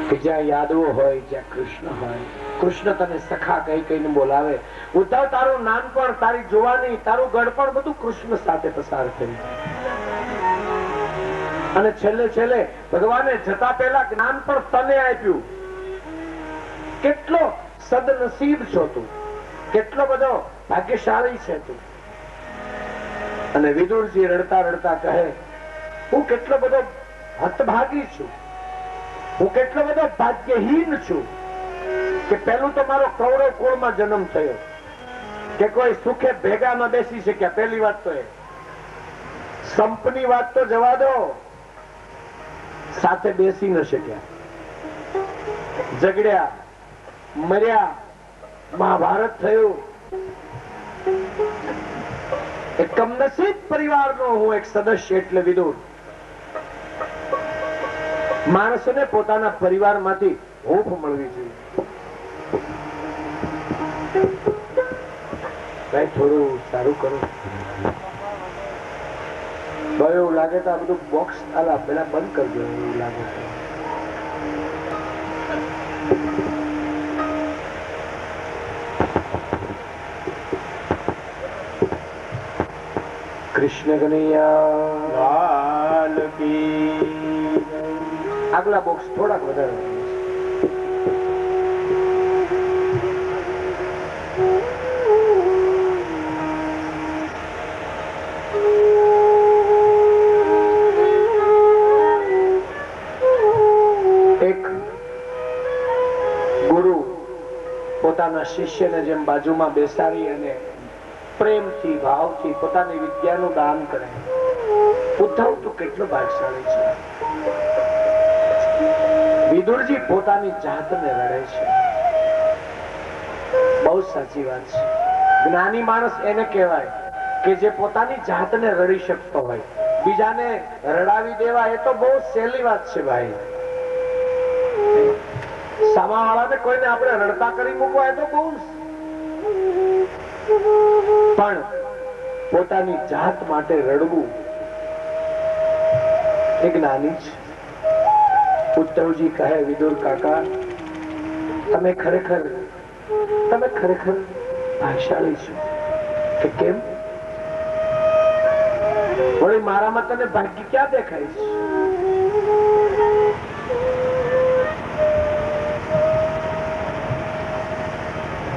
કે જ્યાં યાદવો હોય, જ્યાં કૃષ્ણ હોય, કૃષ્ણ તને સખા કહી કહીને બોલાવે. ઉદ્ધવ, તારું નાનપણ, તારી જુવાની, તારું ગડપણ બધું કૃષ્ણ સાથે પસાર કર્યું. અને છેલ્લે છેલ્લે ભગવાને જતા પહેલા જ્ઞાન પણ તને આપ્યું. કેટલો સદનસીબ છો તું, કેટલો બધો ભાગ્યશાળી છે તું. અને વિદુરજી રડતા રડતા કહે, હું કેટલો બધો હતભાગી છું, હું કેટલો બધો ભાગ્યહીન છું કે પેલું તો મારો કૌરવ કુળમાં જન્મ થયો, કે કોઈ સુખે ભેગા ન બેસી શક્યા. પહેલી વાત તો એ. સંપની વાત તો જવા દો, સાથે બેસી ન શક્યા, ઝઘડ્યા, મર્યા, મહાભારત થયું. એક કમનસીબ પરિવારનો હું એક સદસ્ય એટલે વિદુર. માણસને પોતાના પરિવારમાંથી હૂંફ મળવી જોઈએ. કઈ થોડું સારું કરો. એવું લાગે તો આ બધું બોક્સ પેલા બંધ કરજો. એવું લાગે છે કૃષ્ણ કનૈયા લાલ કી. આગલા બોક્સ થોડાક વધારે. એક ગુરુ પોતાના શિષ્યને જેમ બાજુમાં બેસાડી અને પ્રેમથી, ભાવથી પોતાની વિદ્યાનું દાન કરે. ઉદ્ધવ, તું કેટલો ભાગ્યશાળી છે. વિદુરજી પોતાની જાતને રડે છે. બહુ સાચી વાત છે. જ્ઞાની માણસ એને કહેવાય કે જે પોતાની જાતને રડી શકતો હોય. બીજાને રડાવી દેવા એ તો બહુ સહેલી વાત છે ભાઈ. સામાવાળાને કોઈને આપણે રડતા કરી મૂકવા એ તો બહુ. પણ પોતાની જાત માટે રડવું એ જ્ઞાની છે. ઉદ્ધવજી કહે, વિદુર કાકા, તમે ખરેખર ભાગ્યશાળી છો. કે કેમ? વળી મારામાં તને ભાગ્ય ક્યાં દેખાય છે?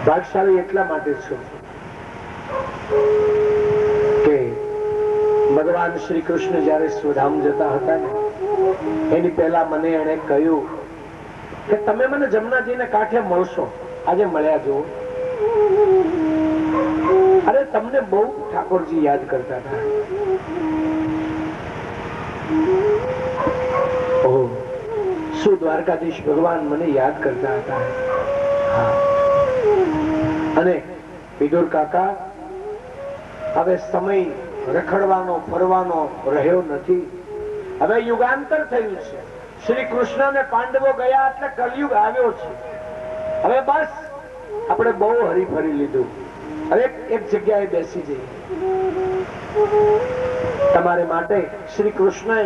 ભાગ્યશાળી એટલા માટે છું કે ભગવાન શ્રી કૃષ્ણ જયારે સ્વધામ જતા હતા ને એની પહેલા મને એને કહ્યું કે તમે મને જમનાજીને કાંઠે મળશો. આજે મળ્યા જો. અરે તમને બહુ ઠાકોરજી યાદ કરતા હતા. ઓહ, શું દ્વારકાધીશ ભગવાન મને યાદ કરતા હતા. અને વિદુર કાકા, હવે સમય રખડવાનો ફરવાનો રહ્યો નથી. હવે યુગાંતર થયું છે. શ્રી કૃષ્ણ ને પાંડવો ગયા એટલે કલયુગ આવ્યો છે. હવે બસ આપણે બહુ હરીફરી લીધું. હવે એક જગ્યાએ બેસી જઈએ. તમારે માટે શ્રી કૃષ્ણએ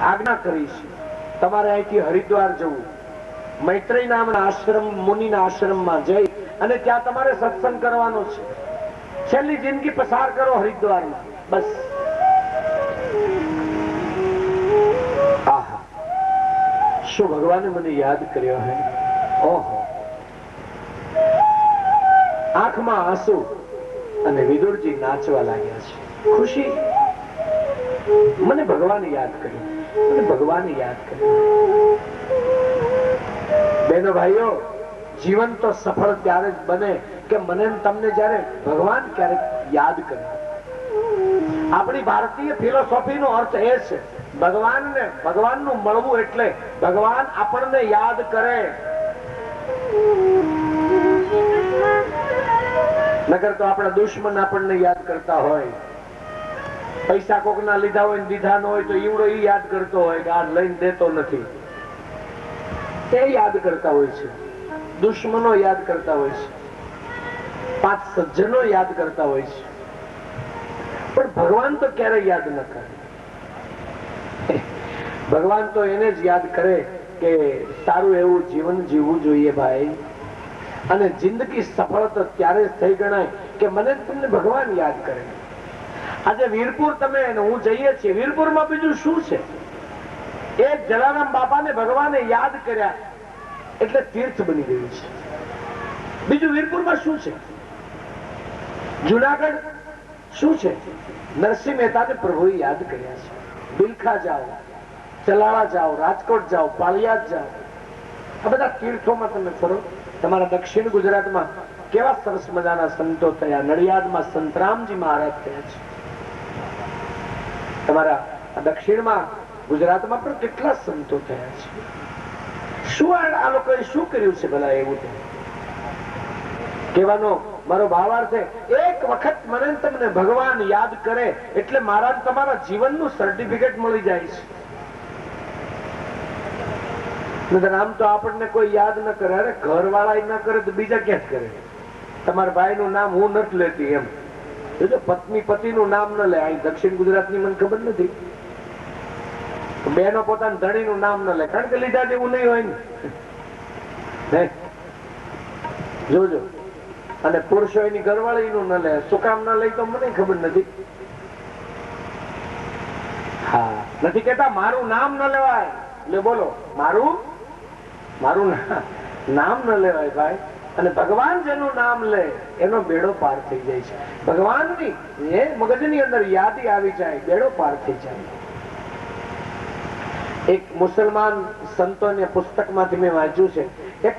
આજ્ઞા કરી છે. તમારે અહીંથી હરિદ્વાર જવું. મૈત્રેય નામના આશ્રમ, મુનિના આશ્રમમાં જઈ અને ત્યાં તમારે સત્સંગ કરવાનો છે. છેલ્લી જિંદગી પસાર કરો હરિદ્વારમાં. બસ. આહા, શું ભગવાને મને યાદ કર્યો હે. ઓહો, આંખમાં આંસુ અને વિદુરજી નાચવા લાગ્યા છે. ખુશી. મને ભગવાને યાદ કર્યો, મને ભગવાને યાદ કર્યો. બહેનો ભાઈઓ, જીવન તો સફળ ત્યારે જ બને કે મને તમને જયારે ભગવાન ક્યારેક યાદ કરે. આપણી ભારતીય ફિલોસોફીનો અર્થ એ છે, ભગવાનનું મળવું એટલે ભગવાન આપણને યાદ કરે. નકર તો આપણા દુશ્મન આપણને યાદ કરતા હોય. પૈસા કોકના લીધા હોય ને દીધા ન હોય તો ઈવડો ઈ યાદ કરતો હોય કે આ લઈને દેતો નથી. તે યાદ કરતા હોય છે. દુશ્મનો યાદ કરતા હોય છે. 5 સજ્જનો યાદ કરતા હોય છે. પણ ભગવાન તો ક્યારેય યાદ ન કરે. ભગવાન તો એને જ યાદ કરે કે સારું એવું જીવન જીવવું જોઈએ ભાઈ, અને જિંદગી સફળ તો ત્યારે જ થઈ ગણાય કે મને તમને ભગવાન યાદ કરે. આજે વીરપુર તમે હું જઈએ છીએ, વીરપુરમાં બીજું શું છે? એક જલારામ બાપાને ભગવાને યાદ કર્યા એટલે તીર્થ બની ગયું છે. બીજું વીરપુરમાં શું છે? જુનાગઢ શું છે? નરસિંહ મહેતાને પ્રભુએ યાદ કર્યા છે. બિલખા જાઓ, ચલાળા જાઓ, રાજકોટ જાઓ, પાલિયાદ જાઓ, આ બધા તીર્થોમાં તમે ફરો. તમારા દક્ષિણ ગુજરાતમાં કેવા સરસ મજાના સંતો થયા. નડિયાદમાં સંતરામજી મહારાજ થયા છે. તમારા દક્ષિણમાં ગુજરાતમાં પણ કેટલા સંતો થયા છે. શું આ લોકોએ શું કર્યું છે ભલા? એવું કહેવાનો મારો ભાવાર્થ છે, એક વખત મને તમને ભગવાન યાદ કરે એટલે મારા તમારા જીવનનું સર્ટિફિકેટ મળી જાય છે. આમ તો આપણને કોઈ યાદ ન કરે. અરે ઘરવાળા ન કરે તો બીજા ક્યાં કરે? તમારા ભાઈનું નામ હું નથી લેતી એમ. પત્ની પતિનું નામ ન લે. અહીં દક્ષિણ ગુજરાતની મને ખબર નથી. બેનો પોતાના ધણીનું નામ ન લે, કારણ કે લીધા જેવું નહીં હોય ને. જોજો. અને પુરુષો એની ઘરવાળીનું ન લે. શું કામ ન લે તો મને ખબર નથી. હા, નથી કેતા મારું નામ ન લેવાય. લે બોલો, મારું નામ ન લેવાય ભાઈ. અને ભગવાન જેનું નામ લે એનો બેડો પાર થઈ જાય છે. ભગવાનની એ મગજની અંદર યાદી આવી જાય, બેડો પાર થઈ જાય. એક મુસલમાન સંતોને પુસ્તકમાંથી મેં વાંચ્યું છે, એક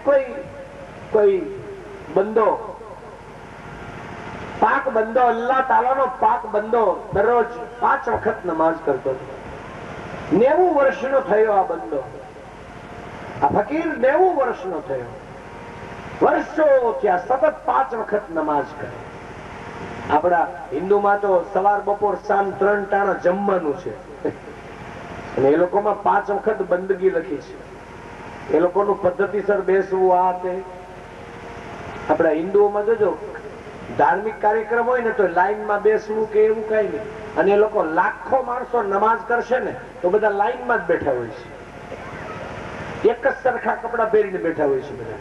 કોઈ બંદો, પાક બંદો, અલ્લાહ તાલાનો પાક બંદો દરરોજ 5 વખત નમાઝ કરતો હતો. 90 વર્ષનો થયો આ બંદો. આ ફકીર 90 વર્ષનો થયો. વર્ષો ત્યાં સતત 5 વખત નમાઝ કરે. આપણા હિન્દુમાં તો સવાર બપોર સાંજ 3 ટાણા જમવાનું છે, અને એ લોકોમાં 5 વખત બંદગી લખી છે. એ લોકોનું પદ્ધતિસર બેસવું. આ તે આપણા હિન્દુઓમાં જોજો, ધાર્મિક કાર્યક્રમ હોય ને તો લાઈનમાં બેસવું કે એવું કઈ નહીં. અને એ લોકો લાખો માણસો નમાઝ કરશે ને તો બધા લાઈનમાં જ બેઠા હોય છે. એક જ સરખા કપડા પહેરીને બેઠા હોય છે બધા.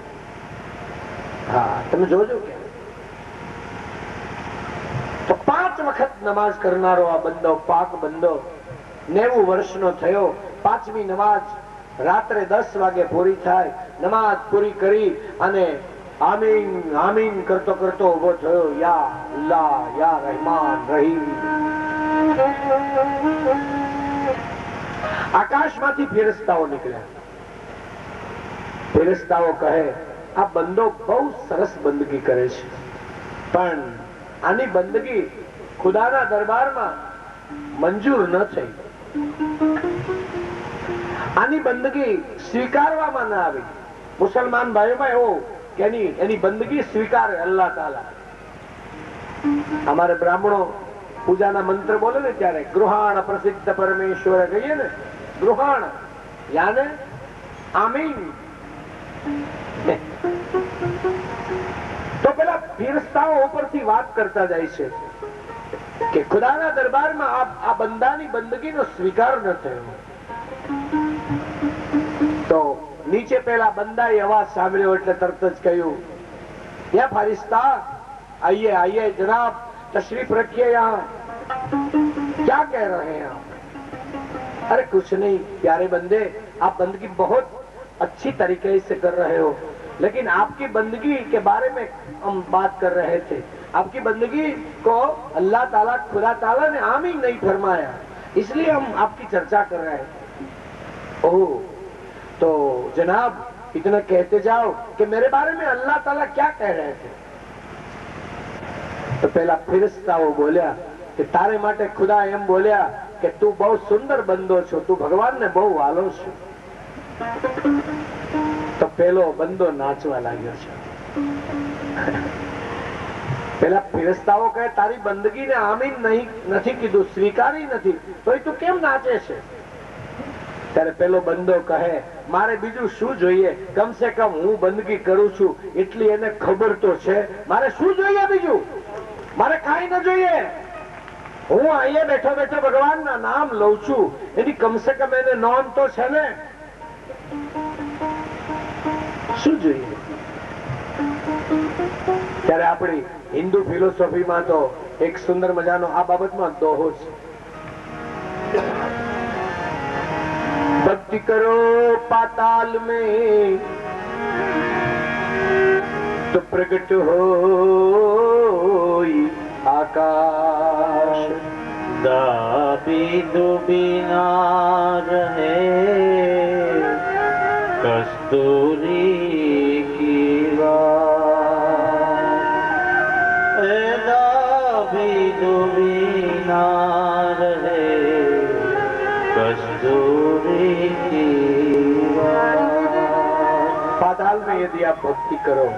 હા, તમે જોજો કે તો 5 વખત નમાઝ કરનારો આ બંદો, પાક બંદો 90 વર્ષનો થયો. 5મી નમાઝ રાત્રે 10 વાગે પૂરી થાય. નમાઝ પૂરી કરી અને આમીન આમીન કરતો કરતો ઉભો થયો. યા અલ્લાહ, યા રહેમાન રહીમ. આકાશમાંથી ફેરસ્તાઓ નીકળ્યા. ફેરસ્તાઓ કહે, આ બંદો બહુ સરસ બંદગી કરે છે, પણ આની બંદગી ખુદાના દરબારમાં મંજૂર ન થઈ. આની બંદગી સ્વીકારવામાં ના આવી. મુસલમાન ભાઈઓમાં એવું કે એની બંદગી સ્વીકારે અલ્લાહ તાલા. અમારે બ્રાહ્મણો પૂજાના મંત્ર બોલે ને ત્યારે ગૃહાણ પ્રસિદ્ધ પરમેશ્વર કહીએ ને, ગૃહાણ યાને આમીન. તો પેલા ફેરસ્તાઓ ઉપરથી વાત કરતા જાય છે કે ખુદાના દરબારમાં આ બંદાની બંદગીનો સ્વીકાર ન થયો. તો નીચે પેલા બંદાએ અવાજ સાંભળ્યો એટલે તરત જ કહ્યું, યા ફરિશ્તા આइए आइए जनाब, तशरीफ रखिए यहाँ. क्या कह रहे हैं आप? अरे कुछ नहीं प्यारे बंदे, आप बंदगी बहुत अच्छी तरीके से कर रहे हो, लेकिन आपकी बंदगी के बारे में हम बात कर रहे थे. आपकी बंदगी को अल्लाह ताला, खुदा ताला ने आमीन नहीं फरमाया, इसलिए हम आपकी चर्चा कर रहे थे. ओह, तो जनाब इतना कहते जाओ कि मेरे बारे में अल्लाह ताला क्या कह रहे थे. તો પેલા ફેરસ્તાઓ બોલ્યા કે તારે માટે ખુદા એમ બોલ્યા કે તું બહુ સુંદર બંદો છો, તું ભગવાનને બહુ વાલો છો. તો પેલો બંદો નાચવા લાગ્યો છે. પેલા ફેરસ્તાઓ કહે તારી બંદગીને આમીન નથી કીધું, સ્વીકારી નથી, તો તું કેમ નાચે છે? ત્યારે પેલો બંદો કહે મારે બીજું શું જોઈએ, કમસે કમ હું બંદગી કરું છું એટલી એને ખબર તો છે, મારે શું જોઈએ બીજું? મારે કાંઈ ન જોઈએ. હું અહીંયા બેઠો બેઠો ભગવાનના નામ લઉં છું, એની કમસે કમ એને નોંધ તો છે ને. શું જોઈએ? ત્યારે આપણી હિન્દુ ફિલોસોફીમાં તો એક સુંદર મજાનો આ બાબતમાં દોહો છે. ભક્તિ કરો પાતાલ में तो प्रकट होई आकाश, दाबी दुबिना रहे कस्तूरी की बात, दाबी दुबिना रहे कस्तूरी की बात. पाताल में यदि आप भक्ति करो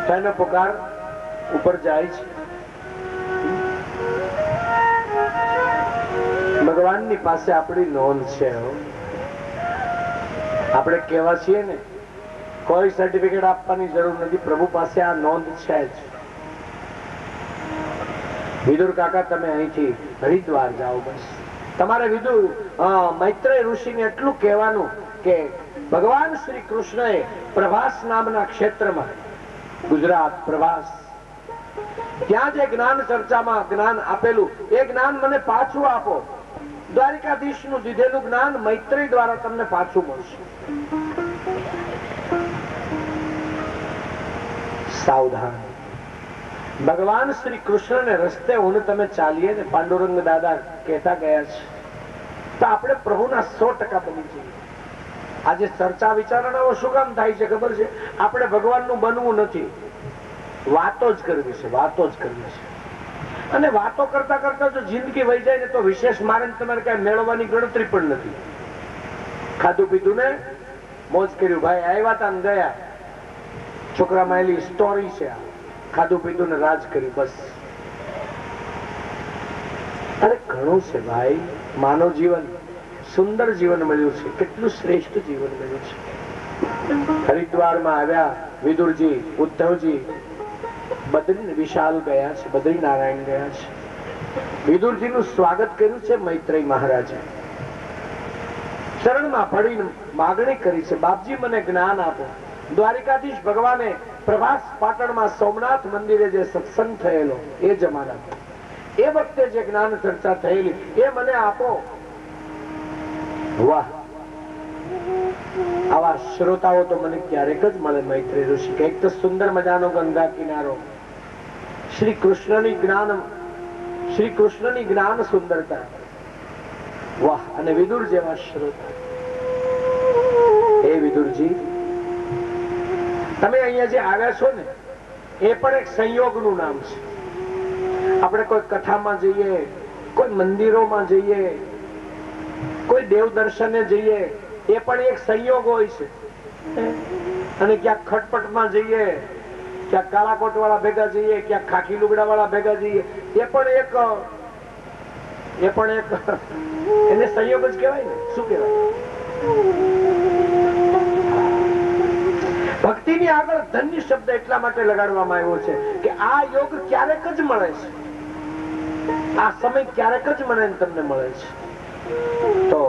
तो એનો પુકાર ઉપર જાય છે. ભગવાનની પાસે આપણી નોંધ છે. આપણે કહેવા છીએ ને, કોઈ સર્ટિફિકેટ આપવાની જરૂર નથી, પ્રભુ પાસે આ નોંધ છે જ. વિદુર કાકા, તમે અહીંથી હરિદ્વાર જાઓ, બસ તમારે વિદુર મૈત્રેય ઋષિને એટલું કહેવાનું કે ભગવાન શ્રી કૃષ્ણએ પ્રભાસ નામના ક્ષેત્રમાં, ગુજરાત પ્રભાસ, ત્યાં જે જ્ઞાન ચર્ચામાં જ્ઞાન આપેલું એ જ્ઞાન મને પાછું આપો. દ્વારિકાધીશનું દીધેલું જ્ઞાન મૈત્રી દ્વારા તમને પાછું મળશે. સાવધાન. ભગવાન શ્રી કૃષ્ણને રસ્તે હું તમે ચાલીએ ને, પાંડુરંગ દાદા કહેતા ગયા છે, તો આપણે પ્રભુના 100% બની જઈએ. આજે ચર્ચા વિચારણાઓ શું કામ થાય છે ખબર છે? આપણે ભગવાનનું બનવું નથી, વાતો જ કરવી છે, વાતો જ કરવી છે. અને વાતો કરતા કરતા જો જિંદગી વહી જાય ને તો વિશેષ મારે તમારે કઈ મેળવવાની ગણતરી પણ નથી. ખાધું પીધું ને મોજ કર્યું, ભાઈ આવ્યા તા ને ગયા, છોકરા માયેલી સ્ટોરી છે. ખાધું પીધું ને રાજ કર્યું, બસ. અરે ઘણું છે ભાઈ. માનવ જીવન સુંદર જીવન મળ્યું છે, કેટલું શ્રેષ્ઠ જીવન મળ્યું છે. હરિદ્વારમાં આવ્યા વિદુરજી, ઉદ્ધવજી બદ્રી વિશાલ ગયા છે, બદ્રી નારાયણ ગયા છે. વિદુરજીનું સ્વાગત કર્યું છે મૈત્રેય મહારાજે. ચરણમાં પડીને માગણી કરી છે, બાપજી મને જ્ઞાન આપો. દ્વારિકાધીશ ભગવાને પ્રભાસ પાટણમાં સોમનાથ મંદિરે જે સત્સંગ થયેલો એ જમાનામાં, એ વખતે જે જ્ઞાન ચર્ચા થયેલી એ મને આપો. વાહ, આવા શ્રોતાઓ તો મને ક્યારેક જ મળે મૈત્રેય ઋષિ. એક તો સુંદર મજાનો ગંગા કિનારો, શ્રી કૃષ્ણની જ્ઞાન સુંદરતા, વાહ. અને વિદુર જેવા શ્રોતા. હે વિદુરજી, તમે અહીંયા જે આવ્યા છો ને એ પણ એક સંયોગનું નામ છે. આપણે કોઈ કથામાં જઈએ, કોઈ મંદિરોમાં જઈએ, કોઈ દેવ દર્શને જઈએ, એ પણ એક સંયોગ હોય છે. અને ક્યાંક ખટપટમાં જઈએ, ક્યાંક કાળાકોટ વાળા ભેગા જઈએ, ક્યાંક ખાખી લુગડા વાળા ભેગા જઈએ, એ પણ એક એને સંયોગ જ કહેવાય ને. શું કહેવાય? ભક્તિની આગળ ધન્ય શબ્દ એટલા માટે લગાડવામાં આવ્યો છે કે આ યોગ ક્યારેક જ મળે છે, આ સમય ક્યારેક જ મને તમને મળે છે. તો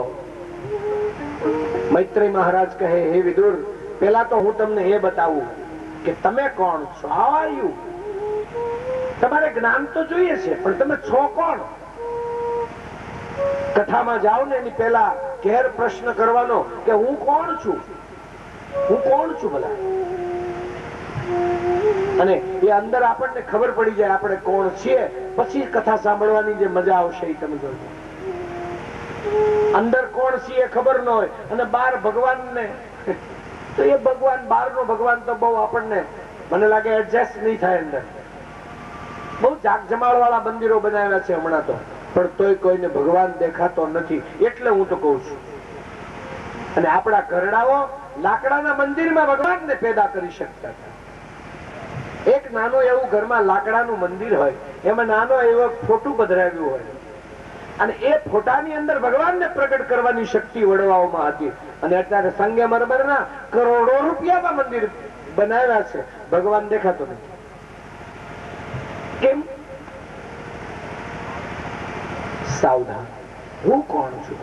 મૈત્રેય મહારાજ કહે, હે વિદુર, પેલા તો હું તમને એ બતાવું કે તમે કોણ છો. How are you? તમારે જ્ઞાન તો જોઈએ છે, પણ તમે છો કોણ? કથામાં જાઓ ને એની પહેલા ઘેર પ્રશ્ન કરવાનો કે હું કોણ છું, હું કોણ છું ભલા. અને એ અંદર આપણને ખબર પડી જાય આપણે કોણ છીએ, પછી કથા સાંભળવાની જે મજા આવશે એ તમે જોજો. અંદર કોણ છીએ ખબર ન હોય અને બહાર ભગવાન ને, તો એ ભગવાન, બહારનો ભગવાન તો બહુ આપણને મને લાગે એડજસ્ટ નહીં થાય. અંદર બહુ જાગજમાળ વાળા મંદિરો બનાવ્યા છે હમણાં તો, પણ તોય કોઈને ભગવાન દેખાતો નથી. એટલે હું તો કઉ છું. અને આપણા ઘરડાઓ લાકડાના મંદિરમાં ભગવાનને પેદા કરી શકતા હતા. એક નાનું એવું ઘરમાં લાકડાનું મંદિર હોય, એમાં નાનો એવો ફોટો પધરાવ્યું હોય, અને એ ફોટાની અંદર ભગવાનને પ્રગટ કરવાની શક્તિ વડવાઓમાં હતી. અને અત્યારે સંગમરમરના કરોડો રૂપિયામાં મંદિર બનાવ્યા છે, ભગવાન દેખાતો નથી. કેમ? સાવધાન, હું કોણ છું?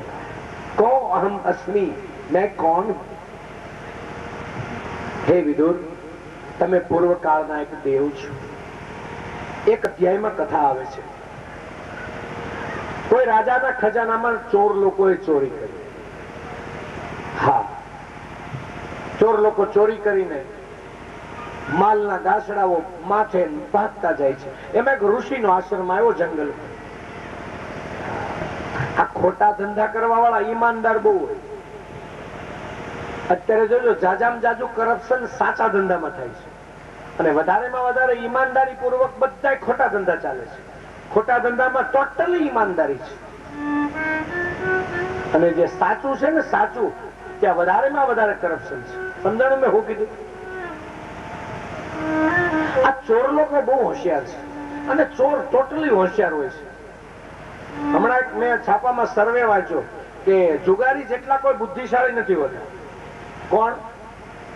કો અહમ અસ્મિ, મેં કોણ? હે વિદુર, તમે પૂર્વકાળના એક દેવ છો. એક અધ્યાયમાં કથા આવે છે, કોઈ રાજાના ખજાનામાં ચોર લોકોએ ચોરી કરી. હા, ચોર લોકો ચોરી કરીને માલના ગાસડાઓ માથે ભાગતા જાય છે. એમાં એક ઋષિનો આશ્રમ આવ્યો જંગલ. આ ખોટા ધંધા કરવા વાળા ઈમાનદાર બહુ હોય. અત્યારે જોજો, જાજામાં જાજુ કરપ્શન સાચા ધંધામાં થાય છે, અને વધારેમાં વધારે ઈમાનદારી પૂર્વક બધા ખોટા ધંધા ચાલે છે. ખોટા ધંધામાં ટોટલી ઈમાનદારી છે, અને જે સાચું છે ને સાચું, ત્યાં વધારેમાં વધારે કરપ્શન છે. સમજાણું મેં શું કીધું? આ ચોર લોકો બહુ હોશિયાર છે, અને ચોર ટોટલી હોશિયાર હોય છે. હમણાં મેં છાપામાં સર્વે વાંચ્યો કે જુગારી જેટલા કોઈ બુદ્ધિશાળી નથી હોતા. કોણ?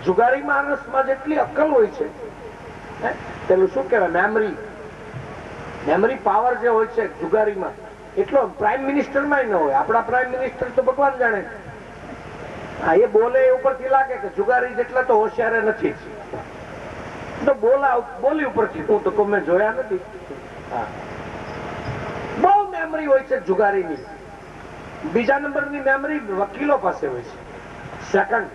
જુગારી માણસમાં જેટલી અક્કલ હોય છે, પેલું શું કહેવાય, મેમરી પાવર જે હોય છે જુગારીમાં, એટલો પ્રાઇમ મિનિસ્ટરમાં ન હોય. આપણા પ્રાઇમ મિનિસ્ટર તો ભગવાન જાણે. હા, એ બોલે એ ઉપરથી લાગે કે જુગારી જેટલા તો હોશિયાર નથી. તો બોલી ઉપરથી હું તો મેં જોયા નથી. બહુ મેમરી હોય છે જુગારીની. બીજા નંબરની મેમરી વકીલો પાસે હોય છે. સેકન્ડ,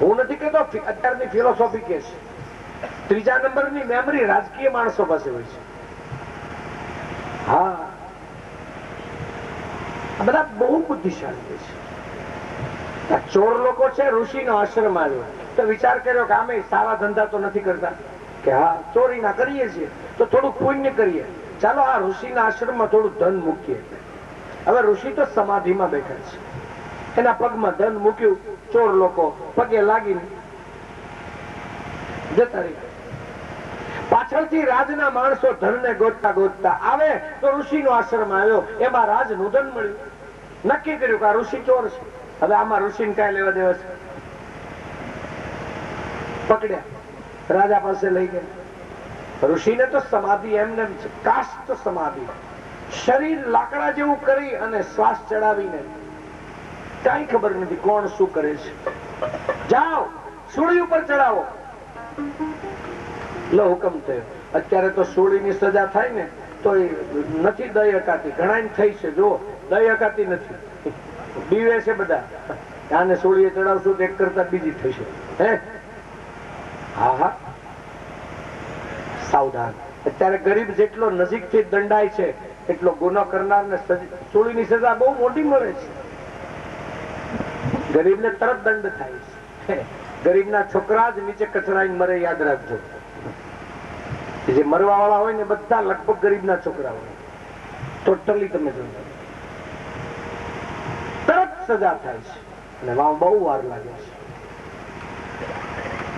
હું નથી કહેતો અત્યારની ફિલોસોફી કે છે. ત્રીજા નંબરની મેમરી રાજકીય માણસો પાસે હોય છે. હા, આ બધા બહુ બુદ્ધિશાળી હોય છે. આ ચોર લોકો છે, ઋષિનો આશ્રમ આવ્યો તો વિચાર કર્યો કે આમે સારા ધંધા તો નથી કરતા, કે હા ચોરી ના કરીએ છીએ તો થોડું પુણ્ય કરીએ, ચાલો આ ઋષિના આશ્રમમાં થોડું ધન મૂકીએ. હવે ઋષિ તો સમાધિમાં બેઠા છે, એના પગમાં ધન મૂક્યું. ચોર લોકો પગે લાગીને જતા રહ્યા. પાછળથી રાજના માણસો ધનને ગોતતા ગોતતા આવે તો ઋષિનો આશ્રમ આવ્યો. એમાં રાજનું ધન મળ્યું. નક્કી કર્યું કે આ ઋષિ ચોર છે. હવે આમાં ઋષિને કઈ લેવા દેવા છે? પકડ્યા, રાજા પાસે લઈ ગયા. ઋષિને તો સમાધિ એમને છે, કાષ્ટ સમાધિ. શરીર લાકડા જેવું કરી અને શ્વાસ ચડાવીને કઈ ખબર નથી કોણ શું કરે છે. જાઓ સૂળી ઉપર ચડાવો. લો હુકમ થયો. અત્યારે તો સૂળીની સજા થાય ને તો નથી દય અકાતી, ઘણા થઈ છે. જો દય અકાતી નથી, બીવે છે બધા. આને સૂળીએ ચડાવશું તો એક કરતા બીજી થશે. હે, હા હા, સાવધાન. અત્યારે ગરીબ જેટલો નજીકથી દંડાય છે એટલો ગુનો કરનારને સૂળીની સજા બહુ મોટી મળે છે. ગરીબને તરત દંડ થાય છે. ગરીબના છોકરા જ નીચે કચરાઈને મરે, યાદ રાખજો. જે મરવા વાળા હોય ને બધા લગભગ ગરીબના છોકરા હોય. ટોટલી તમે જોજો, તરત સજા થાય છે, અને બહુ વાર લાગે છે.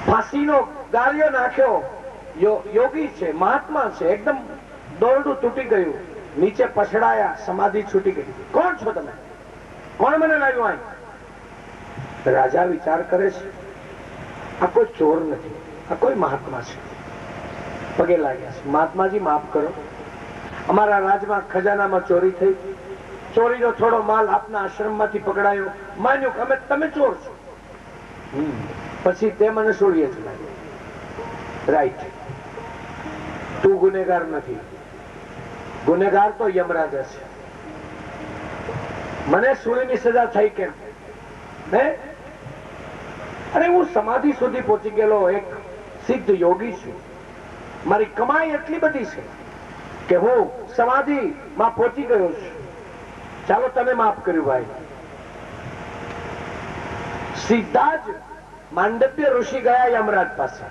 ફાંસીનો ગાળિયો નાખ્યો, યોગી છે, મહાત્મા છે, એકદમ દોરડું તૂટી ગયું, નીચે પછડાયા, સમાધિ છૂટી ગઈ. કોણ છો તમે? કોણ મને લાવ્યું અહીં? રાજા વિચાર કરે છે, આ કોઈ ચોર નથી, આ કોઈ મહાત્મા છે. પગે લાગ્યા છે. મહાત્માજી માફ કરો, અમારા રાજમાં ખજાનામાં ચોરી થઈ. ચોરીનો થોડો માલ આપના આશ્રમમાંથી પકડાયો. માન્યું કે તમે ચોર છો. પછી તે મને સૂળીએ ચડાવ્યો. રાઈટ, તું ગુનેગાર નથી. ગુનેગાર તો યમરાજા છે. મને સૂળીની સજા થઈ કેમ? અરે હું સમાધિ સુધી પહોંચી ગયેલો એક સિદ્ધ યોગી છું. મારી કમાઈ એટલી બધી છે કે હું સમાધિ માં પહોંચી ગયો છું. ચાલો તમે માફ કર્યું ભાઈ. સીધા જ માંડવ્ય ઋષિ ગયા યમરાજ પાસે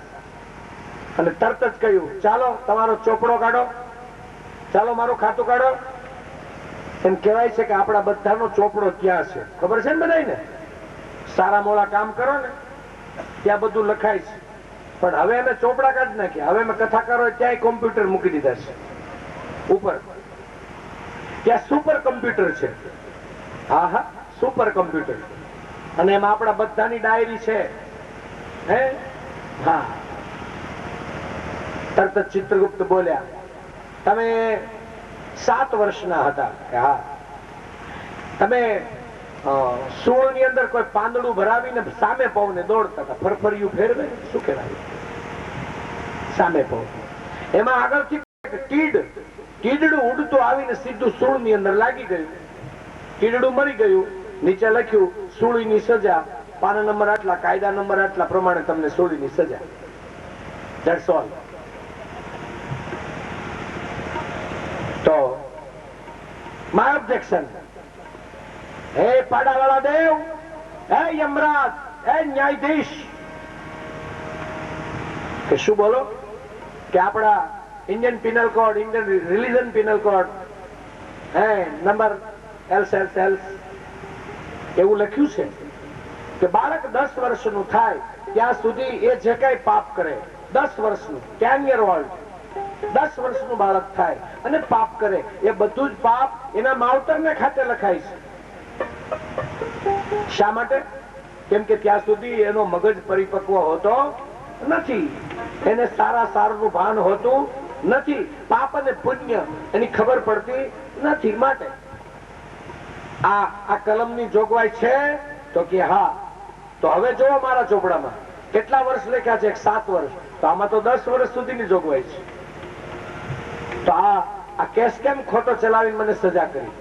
અને તરત જ કહ્યું, ચાલો તમારો ચોપડો કાઢો, ચાલો મારું ખાતું કાઢો. એમ કહેવાય છે કે આપણા બધાનો ચોપડો ક્યાં છે ખબર છે ને બધાને? સારા મોડા કામ કરો ને ત્યાં બધું લખાય છે. પણ હવે અમે ચોપડા કાઢી નાખ્યા. હવે અમે કથાકારો ત્યાંય કોમ્પ્યુટર મૂકી દીધા છે ઉપર. ત્યાં સુપર કોમ્પ્યુટર છે. હા હા, સુપર કોમ્પ્યુટર. અને એમાં આપણા બધાની ડાયરી છે. હે, હા. તરત ચિત્રગુપ્ત બોલ્યા, તમે 7 વર્ષના હતા કે હા તમે સોળ ની અંદર કોઈ પાંદડું ભરાવીને સામે પવને દોડતા હતા, ફરફરિયું ફેરવે શું કહેવાય સામે પવ, એમાં આગળથી તીડડું ઉડતું આવીને સીધું સૂળ ની અંદર લાગી ગયું, તીડડું મરી ગયું, નીચે લખ્યું સૂળીની સજા, પાના નંબર આટલા, કાયદા નંબર આટલા પ્રમાણે તમને સૂળીની સજા. That's all. તો my objection, હે પાડાવાળા દેવ, હે યમરાજ, હે ન્યાયાધીશ, કે શું બોલો કે આપણા Indian penal code, Indian religion penal code number else એવું લખ્યું છે કે બાળક 10 વર્ષનું થાય ત્યાં સુધી એ જે કઈ પાપ કરે, 10 વર્ષનું 10 year old 10 વર્ષનું બાળક થાય અને પાપ કરે એ બધું જ પાપ એના માવતરને ખાતે લખાય છે. શા માટે? કેમ કે ત્યાં સુધી એનો મગજ પરિપક્વ હોતો નથી, એને સારું ભાન હોતું નથી, પાપ અને પુણ્ય એની ખબર પડતી નથી. માટે આ કલમની જોગવાઈ છે તો કે હા. તો હવે જોવો મારા ચોપડામાં કેટલા વર્ષ લખ્યા છે? 7 વર્ષ. તો આમાં તો 10 વર્ષ સુધીની જોગવાઈ છે. તો આ કેસ કેમ ખોટો ચલાવીને મને સજા કરી?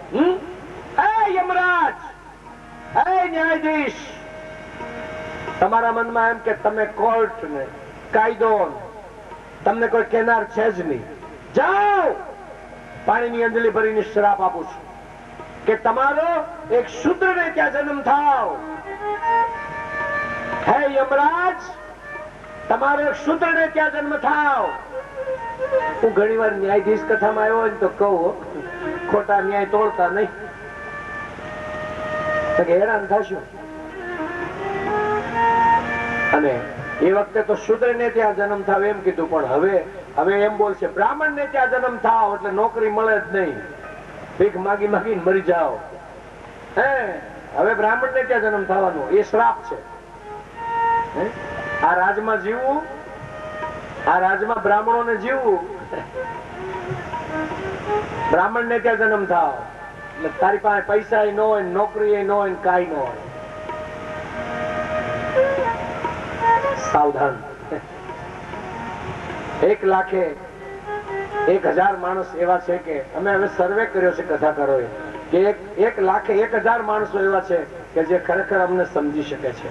એ યમરાજ, એ ન્યાયાધીશ, તમારા મનમાં એમ કે તમે કોર્ટ ને કાયદો તમને કોઈ કહેનાર છે જ નહીં. જાઓ, પાણીની અંજલિ ભરીને શ્રાપ આપું છું કે તમારો એક શૂદ્રને ત્યાં જન્મ થાવ. હે યમરાજ, તમારો એક શૂદ્રને ત્યાં જન્મ થાવ. હું ઘણી વાર ન્યાયાધીશ કથામાં આવ્યો હોય તો કહું, ખોટા ન્યાય તોડતા નહીં, હેરાન થશું. અને એ વખતે તો શૂદ્રને ત્યાં જન્મ થાવ એમ કીધું, પણ હવે એમ બોલશે બ્રાહ્મણને ત્યાં જન્મ થાવ એટલે નોકરી મળે જ નહીં, ભીખ માગી માગીને મરી જાઓ. હવે બ્રાહ્મણને ત્યાં જન્મ થવાનો એ શ્રાપ છે. આ રાજમાં જીવવું, આ રાજમાં બ્રાહ્મણોને જીવવું, બ્રાહ્મણને ત્યાં જન્મ થાવ એટલે તારી પાસે પૈસા ન હોય, નોકરી ન હોય, કાંઈ ન હોય. સાવધાન. 1,00,000 માણસ એવા છે કે અમે હવે સર્વે કર્યો છે કથાકારોએ કે 1,00,000 માણસો એવા છે કે જે ખરેખર અમને સમજી શકે છે,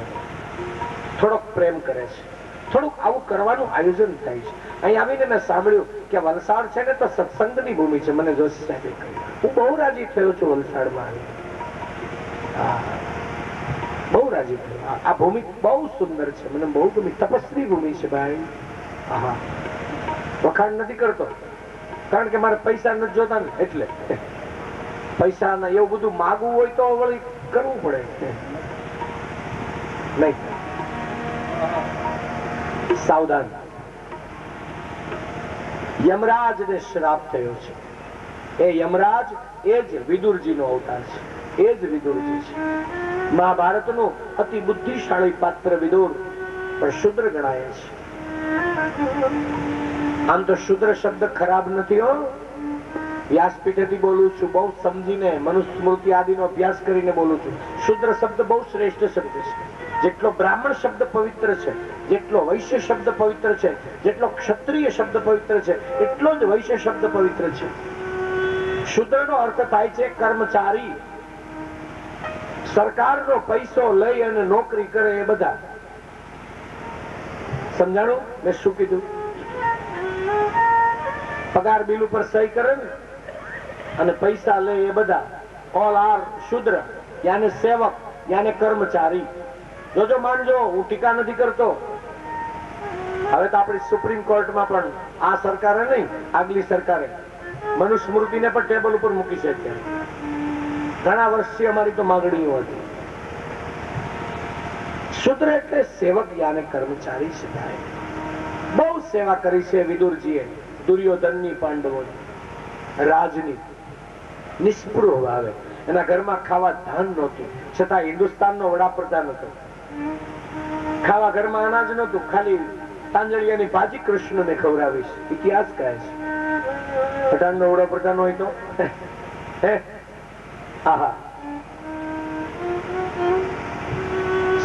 થોડોક પ્રેમ કરે છે, થોડુંક આવું કરવાનું આયોજન થાય છે. અહીં આવીને મેં સાંભળ્યું કે વલસાડ છે ને તો સત્સંગની ભૂમિ છે. મને જોશી સાહેબે કહ્યું, હું બહુ રાજી થયો છું વલસાડમાં આવી, બહુ રાજી થયો. આ ભૂમિ બહુ સુંદર છે, મને બહુ ગમી. તપસ્વી ભૂમિ છે ભાઈ. વખાણ નથી કરતો, કારણ કે મારે પૈસા નથી જોતા ને, એટલે પૈસા ના એવું બધું માગવું હોય તો વળી કરવું પડે નહીં. સાવધાન. યમરાજ ને શ્રાપ થયો છે. એ યમરાજ એ જ વિદુરજીનો અવતાર છે, એ જ વિદુરજી છે. મહાભારતનું અતિ બુદ્ધિશાળી પાત્ર વિદુર પણ શુદ્ર ગણાય છે. આમ તો શુદ્ર શબ્દ ખરાબ નથી હો. વ્યાસપીઠેથી બોલું છું, બહુ સમજીને મનુસ્મૃતિ આદિનો અભ્યાસ કરીને બોલું છું. શુદ્ર શબ્દ બહુ શ્રેષ્ઠ શબ્દ છે. જેટલો બ્રાહ્મણ શબ્દ પવિત્ર છે, જેટલો વૈશ્ય શબ્દ પવિત્ર છે, જેટલો ક્ષત્રિય શબ્દ પવિત્ર છે, એટલો જ વૈશ્ય શબ્દ પવિત્ર છે. શુદ્રનો અર્થ થાય છે કર્મચારી. સરકારનો પૈસો લઈ અને નોકરી કરે એ બધા. સમજાણું મેં શું કીધું? પગાર બિલ ઉપર સહી કરે ને અને પૈસા લે એ બધા ઓલ આર શુદ્ર, યાને સેવક, યાને કર્મચારી. જોજો માનજો, હું ટીકા નથી કરતો. હવે તો આપણી સુપ્રીમ કોર્ટમાં પણ આ સરકારે નહીં, આગલી સરકારે મનુસ્મૃતિને પણ ટેબલ ઉપર મૂકી છે. ઘણા વર્ષથી અમારી તો માંગણીઓ હતી. શુદ્ર એટલે સેવક યાને કર્મચારી છે. બહુ સેવા કરી છે વિદુરજીએ, દુર્યોધનની, પાંડવોની, રાજની. નિષ્પૃહ ભાવે એના ઘરમાં ખાવા ધાન નહોતું, છતાં હિન્દુસ્તાનનો વડાપ્રધાન હતો. ખાવા ઘરમાં અનાજ નહોતું, ખાલી તાંજળિયાની ભાજી કૃષ્ણને ખવડાવીશ, ઇતિહાસ કહે છે. પઠાણ નો ઓળો પઠાણ હોય તો હે? આહા.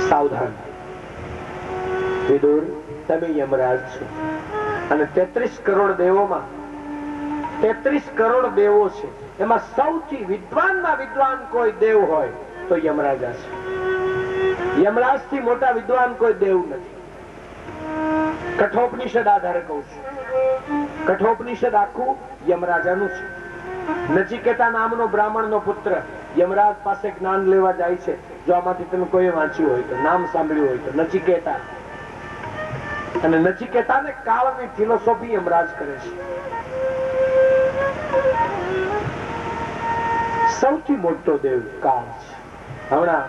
સાવધાન વિદુર, તમે યમરાજ છો અને 33 કરોડ દેવોમાં 33 કરોડ દેવો છે, એમાં સૌથી વિદ્વાનમાં વિદ્વાન કોઈ દેવ હોય તો યમરાજા છે. યમરાજ થી મોટા વિદ્વાન કોઈ દેવ નથી. કઠોપનિષદ આધારે કહું છું. કઠોપનિષદ આખું યમરાજાનું છે. નચિકેતા નામનો બ્રાહ્મણનો પુત્ર યમરાજ પાસે જ્ઞાન લેવા જાય છે. જો આમાંથી તમે કોઈ વાંચ્યું હોય તો, નામ સાંભળ્યું હોય તો, નચિકેતા. અને નચિકેતાને કાળની ફિલોસોફી યમરાજ કરે છે. સૌથી મોટો દેવ કાળ છે. હમણાં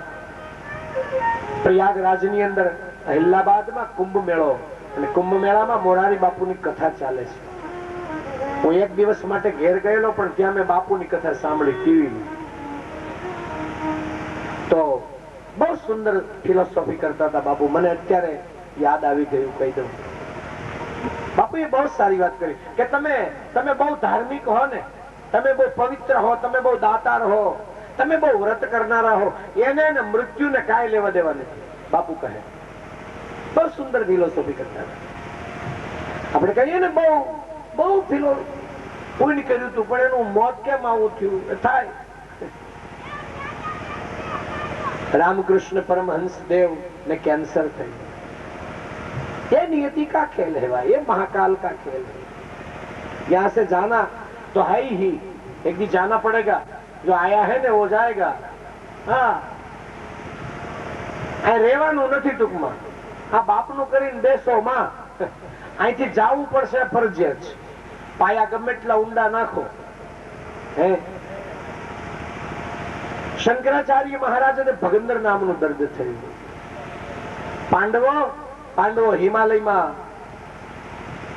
પ્રયાગરાજની અંદર અહેલાબાદમાં કુંભ મેળો, અને કુંભ મેળામાં મોરારી બાપુની કથા ચાલે છે. હું એક દિવસ માટે ઘેર ગયેલો, પણ ત્યાં મેં બાપુની કથા સાંભળી ટીવી. તો બહુ સુંદર ફિલોસોફી કરતા હતા બાપુ. મને અત્યારે યાદ આવી ગયું, કહી દઉં. બાપુએ બહુ સારી વાત કરી કે તમે બહુ ધાર્મિક હો ને, તમે બહુ પવિત્ર હો, તમે બહુ દાતાર હો, તમે બહુ વ્રત કરનારા હો, એને મૃત્યુને કાંઈ લેવા દેવા નથી. બાપુ કહે બહુ સુંદર ફિલોસોફી કરતા હતા. આપણે કહીએ ને બહુ પુણ્ય કર્યું હતું, પણ એનું મોત કેમ આવું થયું? થાય. रामकृष्ण परमहंस देव ने कैंसर थे. ये नियति का खेल है भाई, ये महाकाल का खेल है. यहाँ से जाना तो है ही, एक दिन जाना पड़ेगा. जो आया है ने वो जाएगा. हाँ, આ રહેવાનું નથી ટૂંકમાં. આ બાપનું કરીને બેસો માં, અહીંથી જવું પડશે ફરજિયાત. પાયા ગમે એટલા ઊંડા નાખો. હે, શંકરાચાર્ય મહારાજને ભગંદર નામનું દર્દ થયું. પાંડવો હિમાલયમાં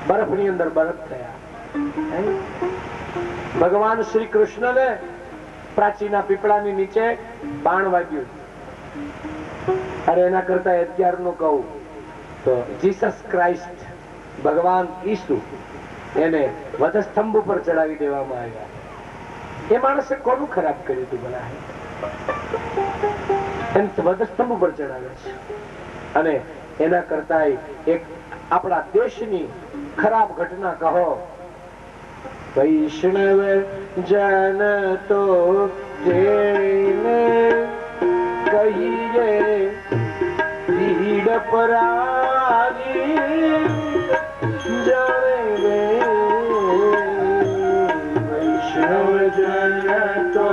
બરફની અંદર બરફ થયા. ભગવાન શ્રી કૃષ્ણને પ્રાચીના પીપળાની નીચે બાણ વાગ્યું. અરે એના કરતા 11 નું કહું તો જીસસ ક્રાઇસ્ટ, ભગવાન ઈસુ, એને વધસ્તંભ ઉપર ચડાવી દેવામાં આવ્યા. એ માણસે કોનું ખરાબ કર્યું હતું ભલા? વધસ્તંભ ઉપર ચડાવે છે. અને એના કરતા એક આપણા દેશની ખરાબ ઘટના કહો. વૈષ્ણવ જન તો કહીએ પીડ પરારી જાણે. વૈષ્ણવ જન તો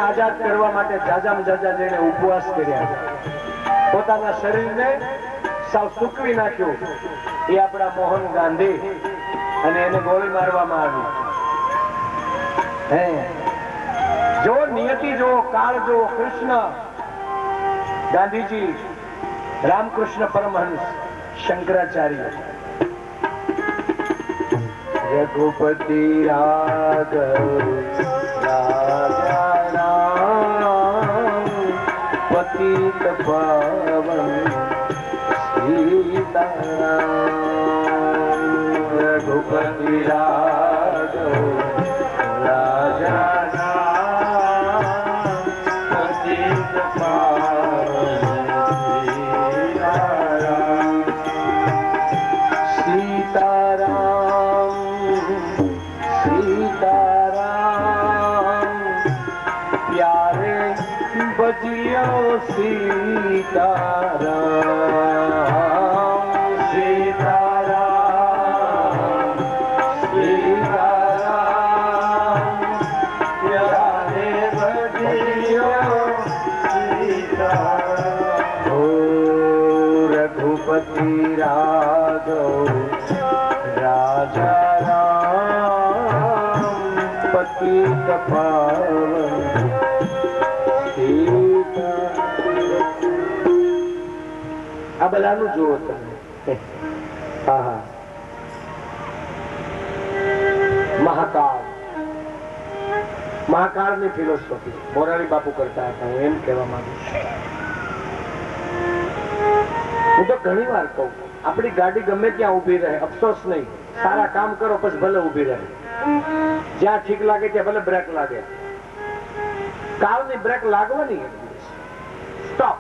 આઝાદ કરવા માટે જાજામાં જાજા જેને ઉપવાસ કર્યા, પોતાના શરીરને સાવ સૂકવી નાખ્યું. એ આપણા મોહન ગાંધી, અને એને ગોળી મારવામાં આવી. હે, જો નિયતિ જો, કાળ જો, કૃષ્ણ, ગાંધીજી, રામકૃષ્ણ પરમહંસ, શંકરાચાર્ય, રઘુપતિ રાઘવ પતિત પાવન સીતારામ. રઘુપતિ રાઘવ રાજા પતિત પાવન સીતારામ સીતારામ સીતારામ પ્યારે ભજ્યો સીતારામ ઓ રઘુપતિ રાઘવ રાજા રામ પતિત પાવન આ બધાનું જુઓ તમે. આહા. મહાકાળની ફિલોસોફી મોરારી બાપુ કરતા હતા. હું એમ કહેવા માંગુ છું. હું તો ઘણી વાર કહું, આપણી ગાડી ગમે ત્યાં ઉભી રહે, અફસોસ નહીં, સારા કામ કરો પછી ભલે ઉભી રહે, જ્યાં ઠીક લાગે ત્યાં ભલે બ્રેક લાગે, કારની બ્રેક લાગવાની, સ્ટોપ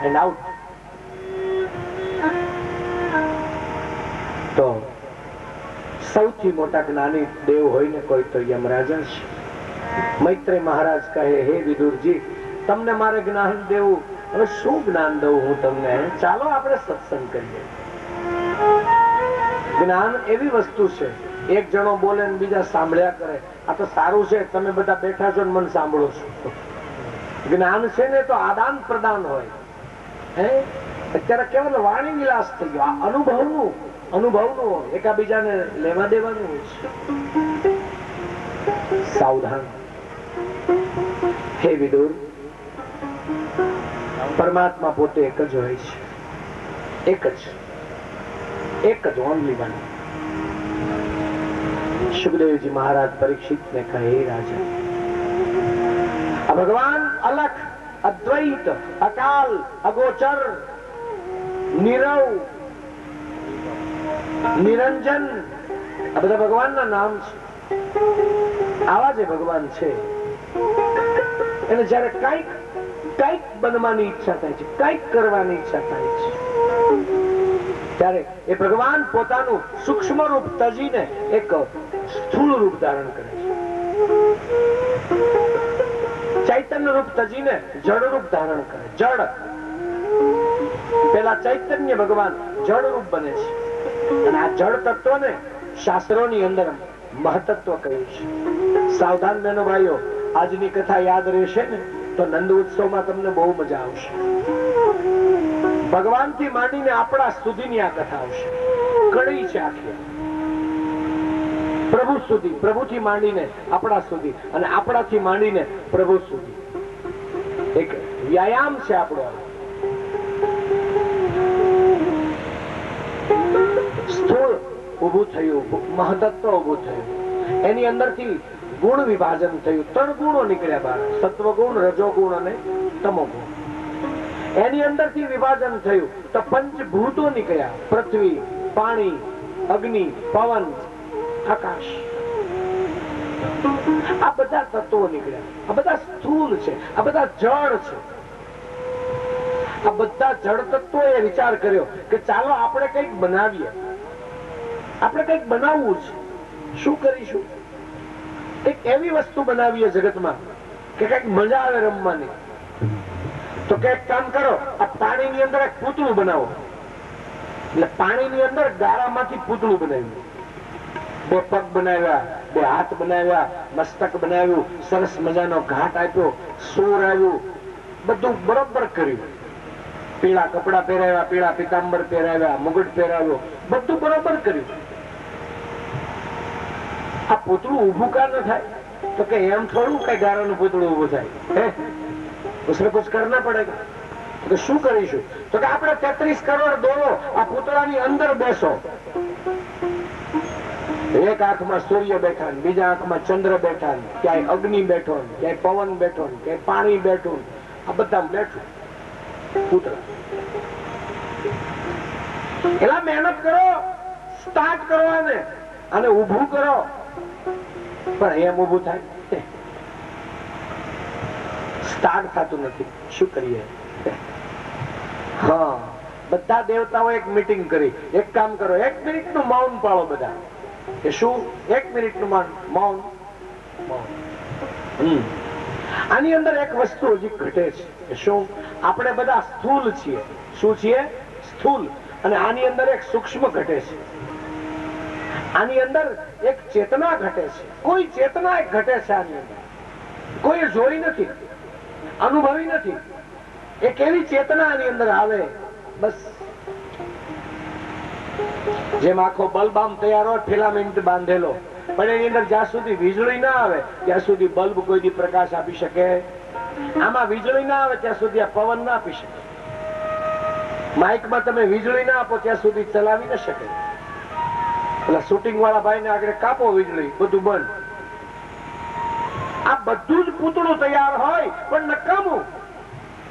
એન્ડ આઉટ. તો સૌથી મોટા જ્ઞાની દેવ હોય ને કોઈ તો યમરાજા છે. મૈત્રેય મહારાજ કહે, હે વિદુરજી, તમને મારે જ્ઞાન દેવું, હવે શું જ્ઞાન દઉં હું તમને? ચાલો આપણે સત્સંગ કરીએ. જ્ઞાન એવી વસ્તુ છે, એક જણો બોલે ને બીજા સાંભળ્યા કરે. આ તો સારું છે, તમે બધા બેઠા છો ને મને સાંભળો છો. જ્ઞાન છે ને તો આદાન પ્રદાન હોય. હે અત્યારે કેવલ વાણી વિલાસ થઈ ગયો. આ અનુભવનું એકાબીજાને લેવા દેવાનું હોય છે. સાવધાન. હે વિદુર, પરમાત્મા પોતે એક જ હોય છે. એક જ ઓનલી વન. સુખદેવજી મહારાજ પરીક્ષિતને કહે, રાજા, આ ભગવાન અલખ, અદ્વૈત, અકાલ, અગોચર, નિરવ, નિરંજન, આ બધા ભગવાનના નામ છે. આવા જે ભગવાન છે એને જયારે કઈક બનવાની ઈચ્છા થાય છે, કઈક કરવાની ઈચ્છા થાય છે, ત્યારે એ ભગવાન પોતાનું સૂક્ષ્મ રૂપ તજીને એક સ્થૂળ રૂપ ધારણ કરે છે. ચૈતન્ય રૂપ તજીને જડ રૂપ ધારણ કરે. જડ પેલા ચૈતન્ય ભગવાન જડ રૂપ બને છે. અને આ જડ તત્વને શાસ્ત્રોની અંદર મહત્વ કહ્યું છે. સાવધાન બહેનો ભાઈઓ, આજની કથા યાદ રહેશે ને તો નંદ ઉત્સવમાં તમને બહુ મજા આવશે. ભગવાન થી માંડીને આપણા સુધીની આ કથા આવશે. કડી છે આખી. પ્રભુ સુધી, પ્રભુ થી માંડીને આપણા સુધી, અને આપણાથી માંડીને પ્રભુ સુધી એક વ્યાયામ છે આપણો. સ્થૂળ ઉભું થયું, મહતત્વ ઉભું થયું, એની અંદરથી ગુણ વિભાજન થયું. 3 ગુણો નીકળ્યા બહાર, સત્વગુણ, રજોગુણ અને તમોગુણ. એની અંદરથી વિભાજન થયું તો પંચભૂતો નીકળ્યા. પૃથ્વી, પાણી, અગ્નિ, પવન, આકાશ. આ બધા તત્વો નીકળ્યા. આ બધા સ્થૂળ છે, આ બધા જળ છે. આ બધા જળ તત્વોએ વિચાર કર્યો કે ચાલો આપણે કંઈક બનાવીએ. આપણે કંઈક બનાવવું છે. શું કરીશું? એક એવી વસ્તુ બનાવીએ જગતમાં કે કંઈક મજા આવે રમવાની. તો કંઈક કામ કરો, આ પાણીની અંદર એક પૂતળું બનાવો. એટલે પાણીની અંદર ગારામાંથી પૂતળું બનાવ્યું. 2 પગ બનાવ્યા, 2 હાથ બનાવ્યા, મસ્તક બનાવ્યું, સરસ મજાનો ઘાટ આપ્યો, સૂર આવ્યું, બધું બરોબર કર્યું. પીળા કપડા પહેરાવ્યા, પીળા પીતાંબર પહેરાવ્યા, મુગટ પહેરાવ્યો, બધું બરોબર કર્યું. આ પૂતળું ઉભું કા ન થાય? તો કે એમ થોડું કઈ ગારાનું પૂતળું ઉભું થાય? उसमें कुछ करना पड़ेगा. तो શું કરીશું? તો કે આપણે 33 કરોડ દોરો આ પૂતળાની અંદર બેસો. એક આંખમાં સૂર્ય બેઠા, બીજા આંખમાં ચંદ્ર બેઠા, ક્યાંય અગ્નિ બેઠો, ક્યાંય પવન બેઠો, ક્યાંય પાણી બેઠું, આ બધા બેઠું પૂતળા. એલા મહેનત કરો, સ્ટાર્ટ કરો અને ઊભું કરો. પણ એમ ઊભું થાય? સ્ટાર્ટ થતું નથી. શું કરીએ? હા, બધા દેવતાઓ એક મીટિંગ કરી. એક કામ કરો, 1 મિનિટનું મૌન પાળો બધા. કે શું? 1 મિનિટનું મૌન. આની અંદર એક વસ્તુ હજી ઘટે છે. શું? આપણે બધા સ્થૂલ છીએ. શું છીએ? સ્થૂલ. અને આની અંદર એક સૂક્ષ્મ ઘટે છે. આની અંદર એક ચેતના ઘટે છે. કોઈ ચેતના એક ઘટે છે આની અંદર. કોઈ જોઈ નથી, અનુભવી નથી. એક એવી ચેતના આની અંદર આવે. બસ જેમ આખો બલ્બ આમ તૈયાર હોય, ફિલામેન્ટ બાંધેલો, પણ એની અંદર જ્યાં સુધી વીજળી ના આવે ત્યાં સુધી બલ્બ કોઈ દી પ્રકાશ આપી શકે. આમાં વીજળી ના આવે ત્યાં સુધી આ પવન ના આપી શકે. માઇકમાં તમે વીજળી ના આપો ત્યાં સુધી ચલાવી ન શકે. પેલા શૂટિંગ વાળા ભાઈ ને આગળ કાપો વીજળી, બધું બંધ. આ બધું જ પૂતળું તૈયાર હોય પણ નકામું.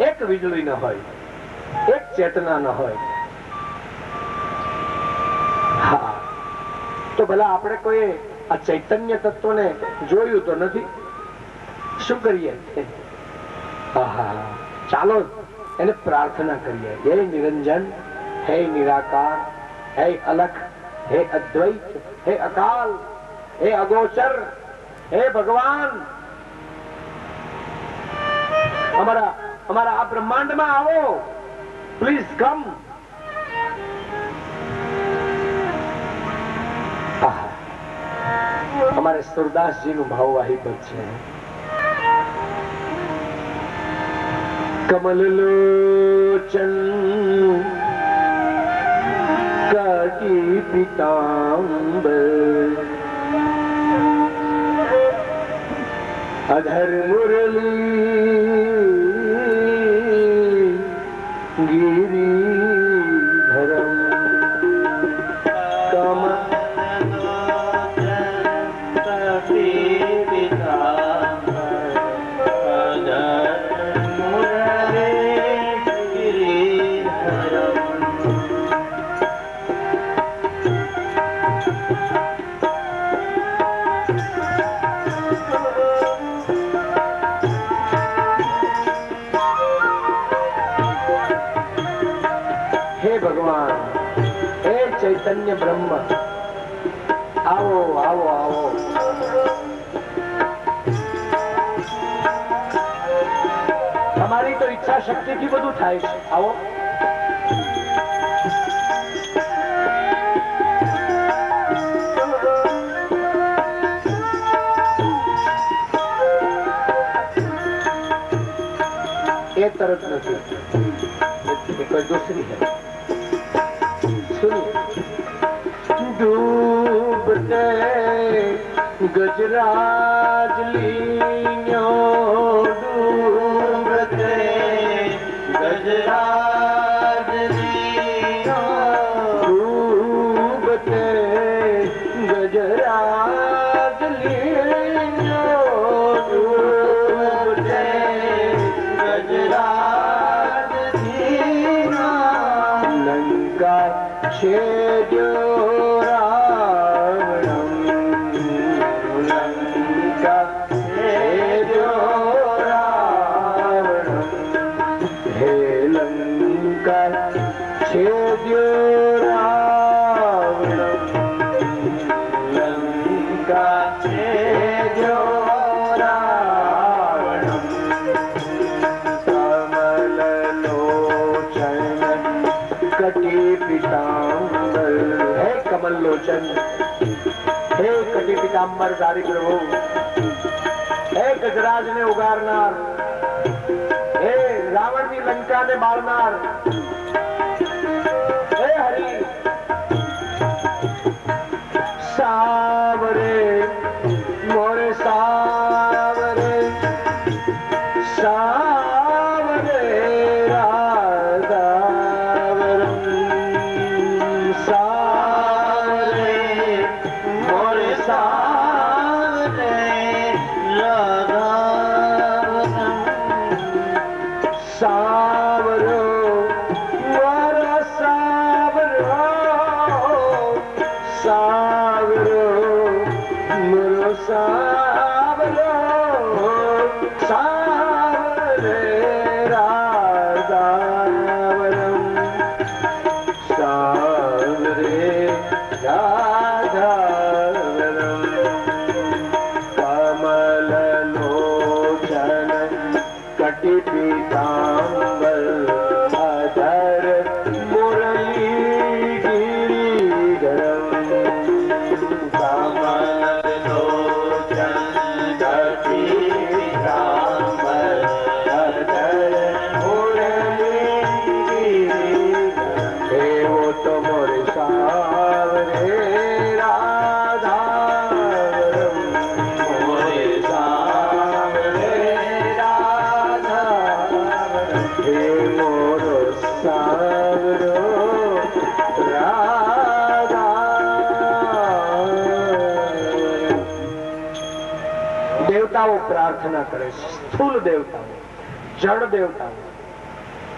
એક વીજળી ન હોય, એક ચેતના ન હોય. હા, તો ભલા આપણે કોઈ આ ચૈતન્ય તત્વને જોયું તો નથી. શું કરીએ? ચાલો એને પ્રાર્થના કરીએ. હે નિરંજન, હે નિરાકાર, હે અલખ, હે અદ્વૈત, હે અકાલ, હે અગોચર, હે ભગવાન, અમારા આ બ્રહ્માંડમાં આવો. Please come. અમારે સુરદાસજી નું ભાવવાહી પદ છે. કમલ લોચન કાટી પીતાંબર અધર મુરલી ગિરિધરમ કમ ચૈતન્ય બ્રહ્મ, આવો આવો આવો. તમારી તો ઈચ્છા શક્તિ થી બધું થાય છે. આવો. એ તરત નથી, કોઈ દૂસરી है. ડૂબતે ગજરાજ લીન્યો, ડૂબતે ગજરાજ લીન્યો, ડૂબતે ગજરાજ લીન્યો, ડૂબતે ગજરાજ લીન્યો, લંકા છેડ્યો लोचन, हे कटी पीतांबर धारी प्रभु, हे गजराज ने उगारनार, हे रावण की लंका ने बाळनार, हे हरि सावरे मोरे सावरे सावरे કમલ લોચન દેવતાઓ પ્રાર્થના કરે છે, સ્થૂલ દેવતાઓ, જળ દેવતાઓ.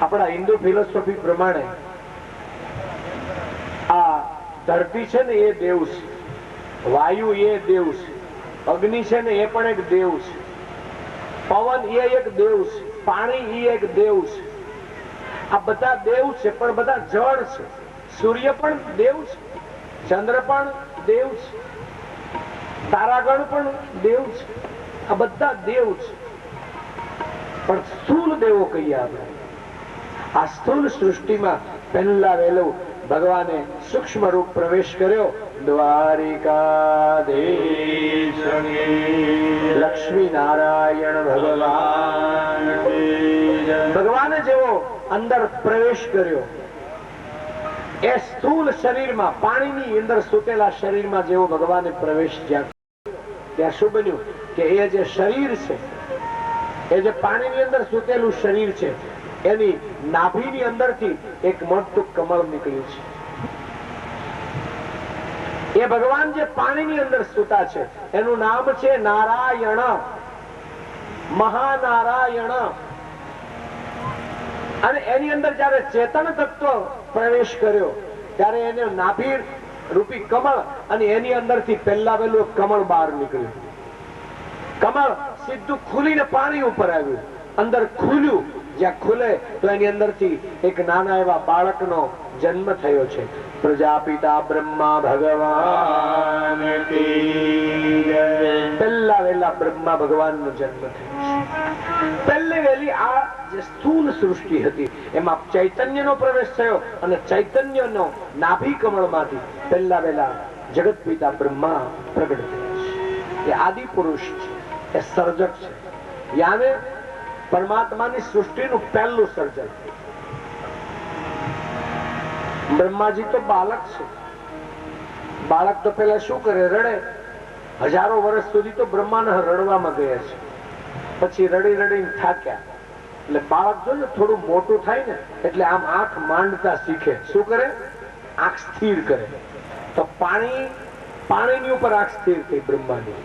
આપણા હિન્દુ ફિલોસોફી પ્રમાણે આ ધરતી છે ને એ દેવ છે, વાયુ એ દેવ છે, અગ્નિ છે ને એ પણ એક દેવ છે, પવન એ એક દેવ છે, પાણી એ એક દેવ છે. આ બધા દેવ છે પણ બધા જળ છે. સૂર્ય પણ દેવ છે, ચંદ્ર પણ દેવ છે, તારાગણ પણ દેવ છે. આ બધા દેવ છે પણ સ્થૂલ દેવો કહીએ આપણે. આ સ્થૂલ સૃષ્ટિમાં પહેલા વહેલું ભગવાને સૂક્ષ્મ રૂપ પ્રવેશ કર્યો. દ્વારિકાધીશ લક્ષ્મી નારાયણ ભગવાન. ભગવાને જેવો અંદર પ્રવેશ કર્યો એ સ્થૂલ શરીરમાં, પાણીની અંદર સૂતેલા શરીરમાં જેવો ભગવાને પ્રવેશ જ્યાં ત્યાં શું બન્યું કે એ જે શરીર છે, એ જે પાણીની અંદર સૂતેલું શરીર છે, એની નાભીની અંદરથી એક મોટું કમળ નીકળ્યું છે. એ ભગવાન જે પાણીની અંદર સૂતા છે એનું નામ છે નારાયણ, મહાનારાયણ. અને એની અંદર જયારે ચેતન તત્વ પ્રવેશ કર્યો ત્યારે એને નાભી રૂપી કમળ, અને એની અંદરથી પહેલા પહેલું કમળ બહાર નીકળ્યું. કમળ સીધું ખુલીને પાણી ઉપર આવ્યું, અંદર ખુલ્યું. જ્યાં ખુલે તો એની અંદરથી એક નાના એવા બાળકનો જન્મ થયો છે. પ્રજાપિતા બ્રહ્મા ભગવાન પહેલા વહેલા બ્રહ્મા ભગવાનનો જન્મ થયો છે. પહેલી વહેલી આ જે સ્થૂલ સૃષ્ટિ હતી એમાં ચૈતન્યનો પ્રવેશ થયો, અને ચૈતન્યનો નાભી કમળમાંથી પહેલા વહેલા જગત પિતા બ્રહ્મા પ્રગટ થયા છે. એ આદિ પુરુષ છે, એ સર્જક છે. યાને પરમાત્માની સૃષ્ટિનું પહેલું સર્જન. બ્રહ્માજી તો બાળક છે. બાળક તો પેલા શું કરે? રડે. હજારો વર્ષ સુધી તો બ્રહ્માના રડવામાં ગયા છે. પછી રડી રડીને થાક્યા. એટલે બાળક જો ને થોડું મોટું થાય ને એટલે આમ આંખ માંડતા શીખે. શું કરે? આંખ સ્થિર કરે. તો પાણીની ઉપર આંખ સ્થિર થઈ બ્રહ્માની.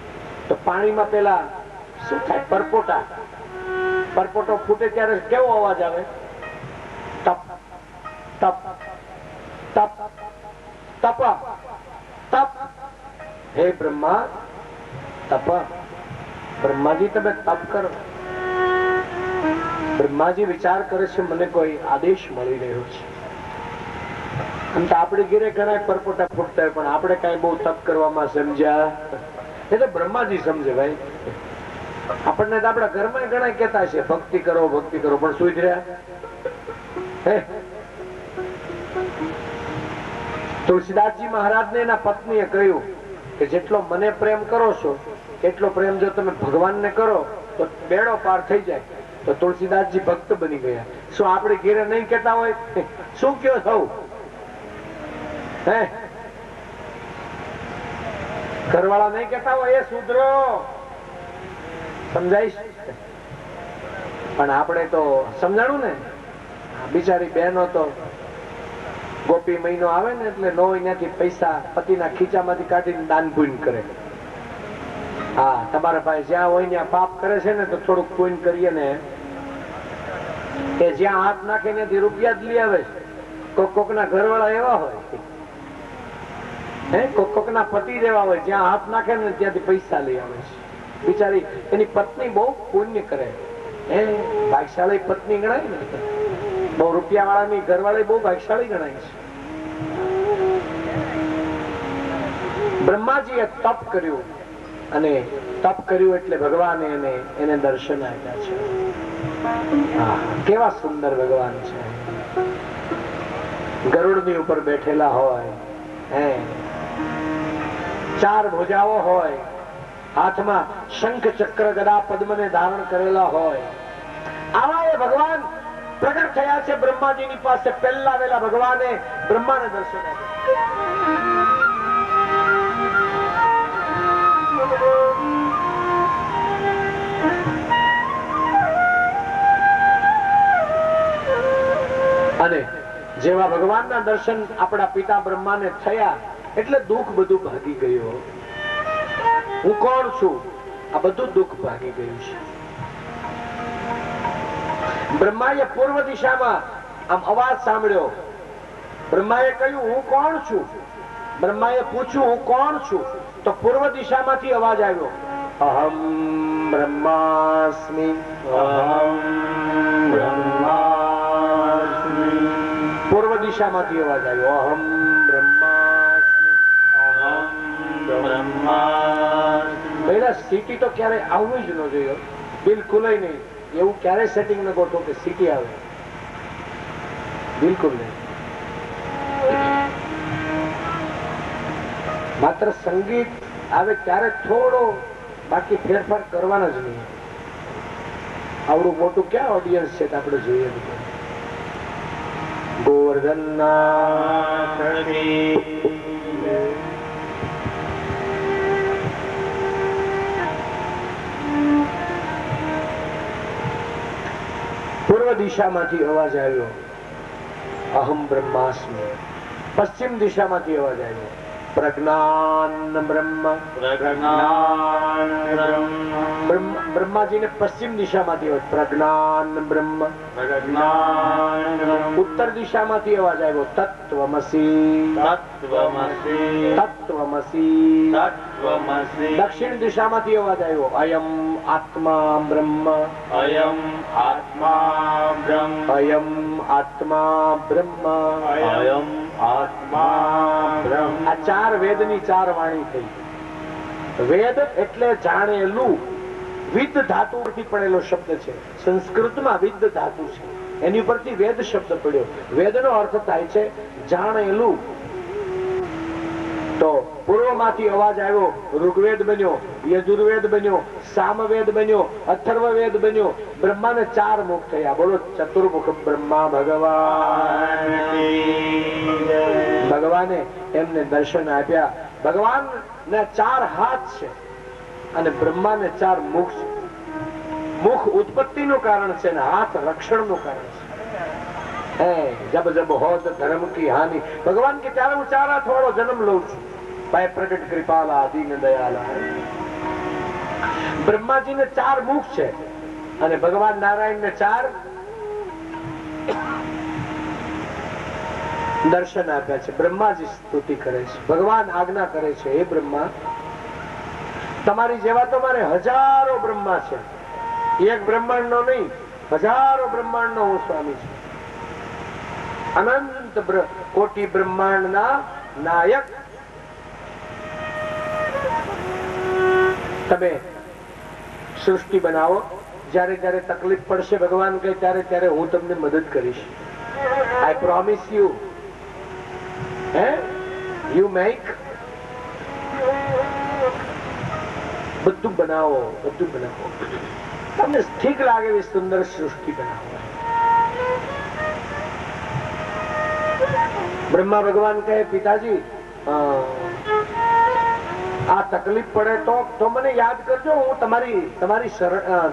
તો પાણીમાં પેલા શું થાય? પરપોટા. પરપોટો ફૂટે ત્યારે કેવો અવાજ આવે? તપ તપ તપ તપ તપ. હે બ્રહ્મા તપ. બ્રહ્માજી તમે તપ કરો. બ્રહ્માજી વિચાર કરે છે મને કોઈ આદેશ મળી રહ્યો છે. આમ તો આપણે ઘેરે ઘણા પરપોટા ફૂટતા હોય, પણ આપણે કઈ બહુ તપ કરવામાં સમજ્યા? એ તો બ્રહ્માજી સમજે ભાઈ. આપણને તો આપણા ઘરમાં ઘણા કહેતા છે ભક્તિ કરો ભક્તિ કરો, પણ સુઈ રહ્યા. તુલસીદાસજી મહારાજને એના પત્નીએ કહ્યું કે જેટલો મને પ્રેમ કરો છો એટલો પ્રેમ જો તમે ભગવાનને કરો તો બેડો પાર થઈ જાય. તો તુલસીદાસજી ભક્ત બની ગયા. શું આપણે ઘેરે નહીં કહેતા હોય? શું કયો સૌ? ઘરવાળા નહીં કહેતા હોય એ સુધરો, સમજાય? પણ આપણે તો સમજાણું ને. બિચારી બહેનો તો ગોપી મહિનો આવે ને એટલે નો ત્યાંથી પૈસા પતિના ખીચામાંથી કાઢીને દાન પુણ્ય કરે. હા, તમારા પાસે જ્યાં હોય ત્યાં પાપ કરે છે ને તો થોડુંક પુણ્ય કરીએ ને. એ જ્યાં હાથ નાખે ત્યાંથી રૂપિયા જ લઈ આવે છે. કોકના ઘરવાળા એવા હોય, કોકના પતિ જેવા હોય, જ્યાં હાથ નાખે ને ત્યાંથી પૈસા લઈ આવે છે. બિચારી એની પત્ની બહુ પુણ્ય કરે, ભાગ્યશાળી પત્ની ગણાય ને. બહુ રૂપિયા વાળાની ઘરવાળી બહુ ભાગ્યશાળી ગણાય છે. બ્રહ્માજીએ તપ કર્યું, અને તપ કર્યું એટલે ભગવાને એને દર્શન આપ્યા છે. કેવા સુંદર ભગવાન છે. ગરુડની ઉપર બેઠેલા હોય, ચાર ભુજાઓ હોય, હાથમાં શંખ ચક્ર ગદા પદ્મને ધારણ કરેલા હોય, આવા એ ભગવાન પ્રગટ થયા છે બ્રહ્માજીની પાસે. પહેલા વેલા ભગવાને બ્રહ્માને દર્શન આપ્યા. અને જેવા ભગવાનના દર્શન આપણા પિતા બ્રહ્માને થયા એટલે દુઃખ બધું ભાગી ગયું. હું કોણ છું આ બધું દુઃખ ભાગી ગયું છે. બ્રહ્માએ પૂર્વ દિશામાં આમ અવાજ સાંભળ્યો. બ્રહ્માએ કહ્યું હું કોણ છું. બ્રહ્માએ પૂછ્યું હું કોણ છું, તો પૂર્વ દિશામાંથી અવાજ આવ્યો, અહમ બ્રહ્માસ્મિ. અહં બ્રહ્માસ્મિ. પૂર્વ દિશામાંથી અવાજ આવ્યો, અહમ બ્રહ્માસ્મિ. અહં બ્રહ્માસ્મિ. પહેલા સિટી તો ક્યારે આવવું જ ન જોઈએ, બિલકુલ નહીં. એવું ક્યારે સેટિંગ ન ગોઠવો કે સિટી આવે, બિલકુલ નહીં. માત્ર સંગીત આવે ત્યારે થોડો, બાકી ફેરફાર કરવાના જ નહીં. આવડું મોટું ક્યાં ઓડિયન્સ છે આપણે જોઈએ. ગોવર્ધનનાથ પૂર્વ દિશામાંથી અવાજ આવ્યો, અહમ બ્રહ્માસ્મિ. પશ્ચિમ દિશામાંથી અવાજ આવ્યો, પ્રજ્ઞાન બ્રહ્મ. પ્રજ્ઞાન બ્રહ્મ. બ્રહ્માજીને પશ્ચિમ દિશામાંથી અવાજ, પ્રજ્ઞાન બ્રહ્મ. પ્રજ્ઞાન બ્રહ્મ. ઉત્તર દિશામાંથી અવાજ આવ્યો, તત્વમસી. તત્વમસી. તત્વમસી. તત્વમસી. દક્ષિણ દિશામાંથી અવાજ આવ્યો, અયમ આત્મા બ્રહ્મ. અયમ આત્મા બ્રહ્મ. અયમ આત્મા બ્રહ્મ. અયમ આત્મા બ્રહ્મ. આ ચાર વેદની ચાર વાણી થઈ. વેદ એટલે જાણેલું. વિદ ધાતુ પરથી પડેલો શબ્દ છે. સંસ્કૃતમાં વિદ ધાતુ છે, એની પરથી વેદ શબ્દ પડ્યો. વેદનો અર્થ થાય છે જાણેલું. તો પૂર્વમાંથી અવાજ આવ્યો, ઋગ્વેદ બન્યો, યજુર્વેદ બન્યો, સામવેદ બન્યો, અથર્વવેદ બન્યો. બ્રહ્માને ચાર મુખ થયા. બોલો ચતુર્મુખ બ્રહ્મા ભગવાન. ભગવાને એમને દર્શન આપ્યા. ભગવાન ના ચાર હાથ છે અને બ્રહ્માને ચાર મુખ છે. મુખ ઉત્પત્તિનું કારણ છે ને હાથ રક્ષણનું કારણ છે. જબ જબ હોત ધર્મ કી હાનિ. ભગવાન કે ત્યારે હું ચાર હાથ વાળો જન્મ લઉં છું. ભાઈ પ્રગટ કૃપાલા દીન દયાલા. બ્રહ્માજીને ચાર મુખ છે અને ભગવાન નારાયણને ચાર દર્શન આપ્યા છે. બ્રહ્માજી સ્તુતિ કરે છે, ભગવાન આજ્ઞા કરે છે, હે બ્રહ્મા, તમારી જેવા તો મારે હજારો બ્રહ્મા છે. એક બ્રહ્માંડ નો નહીં, હજારો બ્રહ્માંડ નો હું સ્વામી છું. અનંત કોટી બ્રહ્માંડ ના નાયક તમે સૃષ્ટિ બનાવો. જયારે જયારે તકલીફ પડશે ભગવાન કહે ત્યારે ત્યારે હું તમને મદદ કરીશ. આઈ પ્રોમિસ યુ. You make. બધું બનાવો, બધું બનાવો. તમને ઠીક લાગે એવી સુંદર સૃષ્ટિ બનાવો. બ્રહ્મા ભગવાન કહે પિતાજી આ તકલીફ પડે તો મને યાદ કરજો. હું તમારી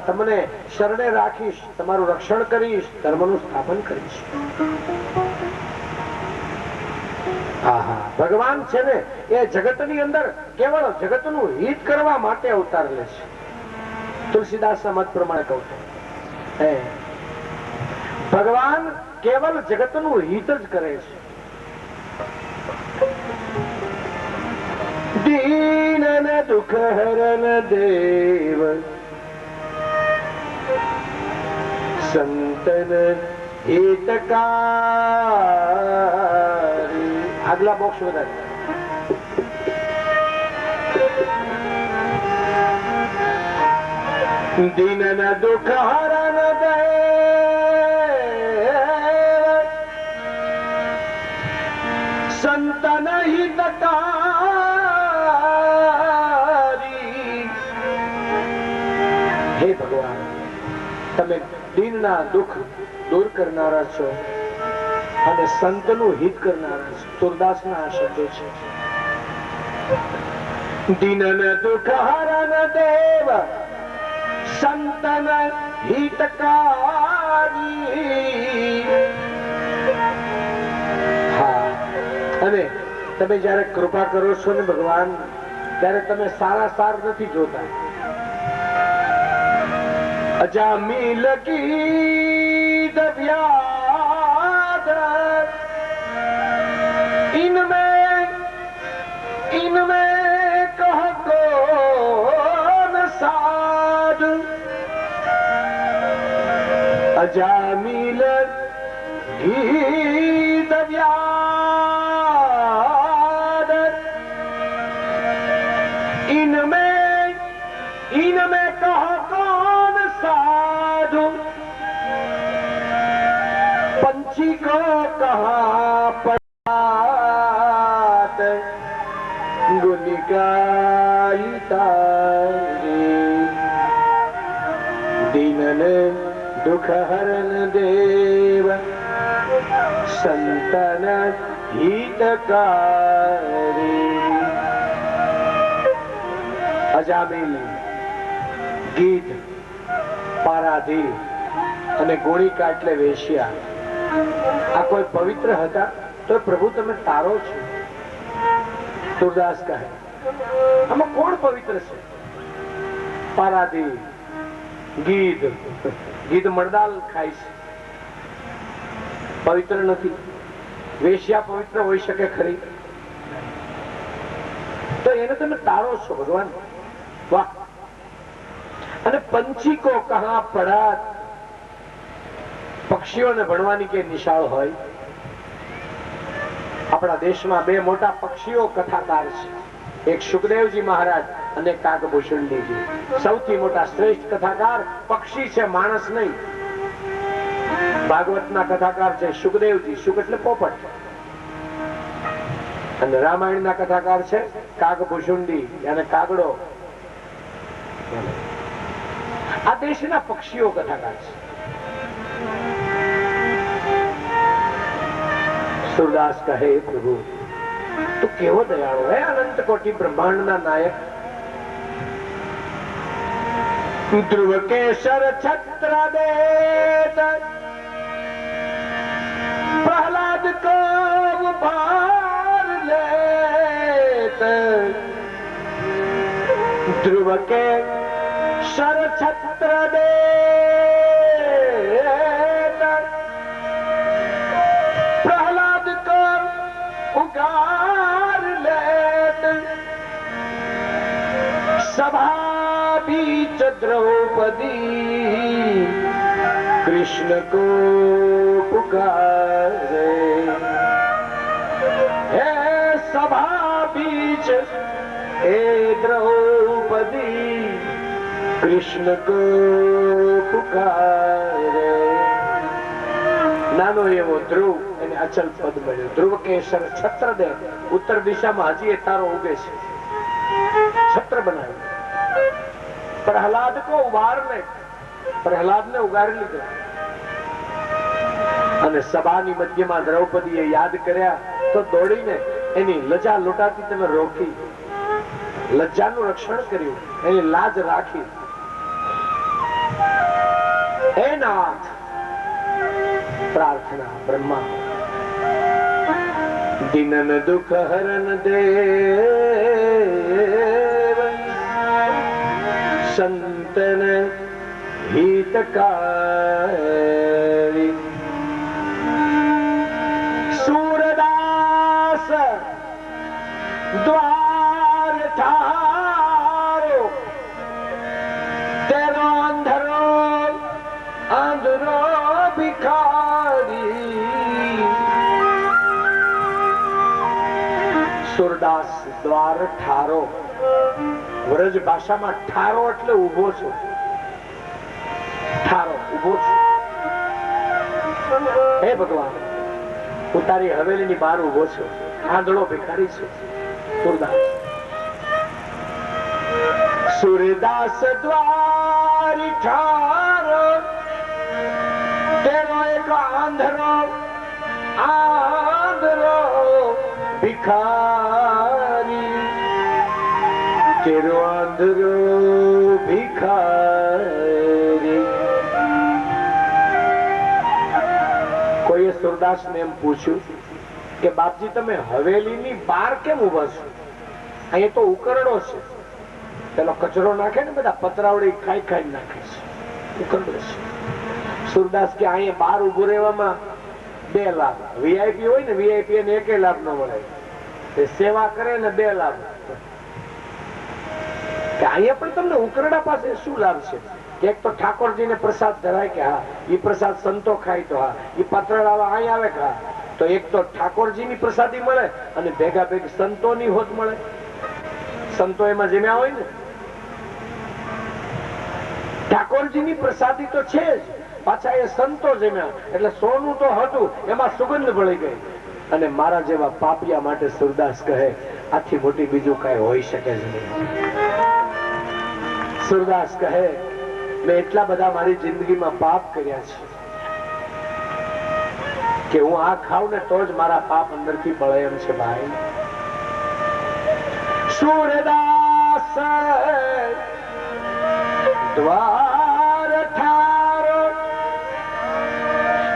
તમને શરણે રાખીશ, તમારું રક્ષણ કરીશ, ધર્મનું સ્થાપન કરીશ. ભગવાન છે ને એ જગતની અંદર કેવળ જગતનું હિત કરવા માટે અવતાર લે છે. તુલસીદાસના મત પ્રમાણે કહું છું, ભગવાન કેવલ જગતનું હિત જ કરે છે. દીનન દુઃખ હરન દેવ સંતન હિતકારી. આગલા બોક્સ વધારે. દીનન દુઃખ હરન દેવ સંતન હિતકારી. તમે દીનના દુઃખ દૂર કરનારા છો અને સંતનું હિત કરનારા છો. સુરદાસના આ શબ્દો છે. દીનન દુઃખ હરન દેવ સંતન હિતકારી. હા, અને તમે જયારે કૃપા કરો છો ને ભગવાન, ત્યારે તમે સારા સાર નથી જોતા. અજામિલ કી દવ્યાદ इनमें कह कौन साध. अजामिल गीत व्याद इनमें कह कौन साधु. पंछी को कहा पड़ात गुनिकाई तारी. दीनन दुख हरन देव संतन हितकारी. અજામિલ, ગીધ, પારાધી અને ગોળિકા એટલે વેશ્યા, આ કોઈ પવિત્ર હતા તો પ્રભુ તમે તારો છો. સુરદાસ કહે આમાં કોણ પવિત્ર છે? પારાધી, ગીધ. ગીધ મરદાલ ખાય છે, પવિત્ર નથી. વેશ્યા પવિત્ર હોઈ શકે ખરી? તો એને તમે તારો છો ભગવાન. વાહ. અને પંછી કો કહા પડાત. પક્ષીઓને ભણવાની કે નિશાળ હોય? આપણા દેશમાં બે મોટા પક્ષીઓ કથાકાર છે, એક સુખદેવજી મહારાજ અને કાગભૂષણજીજી. સૌથી મોટા શ્રેષ્ઠ કથાકાર પક્ષી છે, માણસ નહીં. ભાગવતના કથાકાર છે સુખદેવજી. સુખ એટલે પોપટ. અને રામાયણના કથાકાર છે કાગભૂષણજી અને કાગડો. આ દેશના પક્ષીઓ કથાકાર છે. સુરદાસ કહે પ્રભુ તું કેવો દયાળુ હે, અનંત કોટી બ્રહ્માંડના નાયક. ધ્રુવ કેસર છત્ર દેત પ્રહલાદ કો ભાર લેત. ધ્રુવ કે સર છત્ર દેત પ્રહલાદ કો ઉગાર લેત. સભા બીચ દ્રૌપદી કૃષ્ણ को पुकारे. हे सभा बीच हे द्रौपदी कृष्ण को पुकारे. નાનો એવો ધ્રુવ, એને અચલ પદ મળ્યું. ધ્રુવ કેસર છત્ર દે. ઉત્તર દિશામાં હજી એ તારો ઉગે છે. છત્ર બનાવ્યું. પ્રહલાદ કો ઉભાર લે. પ્રહલાદ ને ઉગારી લીધો. અને સભાની મધ્યમાં દ્રૌપદીએ યાદ કર્યા તો દોડીને એની લજા લૂંટાતી તમે રોકી. લજ્જાનું રક્ષણ કર્યું, એની લાજ રાખી. હે નાથ, પ્રાર્થના બ્રહ્મા. દિનન દુઃખ હરન દેવ સંતન હિતકારી. सूरदास द्वार ठारो तेरो अंधरो अंधरो भिखारी. सूरदास द्वार ठारो. વ્રજ ભાષામાં ઠારો એટલે ઉભો છો. ઠારો ઉભો છો. હે ભગવાન, હું તારી હવેલીની બહાર ઉભો છું. આંધળો ભિખારી છું. સુરદાસ. सूरदास द्वार ठारो તેનો એક આંધળો ભિખારી, તેરો આંધળો ભિખારી. કોઈએ સુરદાસને એમ પૂછ્યું કે બાપજી તમે હવેલીની બહાર કેમ ઉભા છો? અહીંયા તો ઉકરડો છે. પેલો કચરો નાખે ને બધા પતરાવડી ખાઈ ખાઈ નાખે છે, ઉકરડો છે. સુરદાસ કે અહીંયા બહાર ઉભું રહેવામાં 2 લાભ. વીઆઈપી હોય ને, વીઆઈપી ને 1 લાભ ન મળે. એ સેવા કરે ને 2 લાભ. કે અહીંયા પણ તમને ઉકરડા પાસે શું લાભ છે? એક તો ઠાકોરજીને પ્રસાદ ધરાય કે હા, એ પ્રસાદ સંતો ખાય તો હા, એ પતરાળા અહીં આવે કે હા. તો એક તો ઠાકોરજીની પ્રસાદી મળે અને ભેગા ભેગી સંતોની હોત મળે. સંતો એમાં જમ્યા હોય ને. ઠાકોરજીની પ્રસાદી તો છે જ, પાછા એ સંતો જમ્યા એટલે સોનું તો હતું, એમાં સુગંધ ભળી ગઈ. અને મારા જેવા પાપિયા માટે સુરદાસ કહે આથી મોટી બીજું કઈ હોઈ શકે જ નહીં. સુરદાસ કહે મેં એટલા બધા મારી જિંદગીમાં પાપ કર્યા છે કે હું આ ખાઉં ને તો જ મારા પાપ અંદરથી બળે એમ છે ભાઈ. સૂરદાસ દ્વાર ઠારો,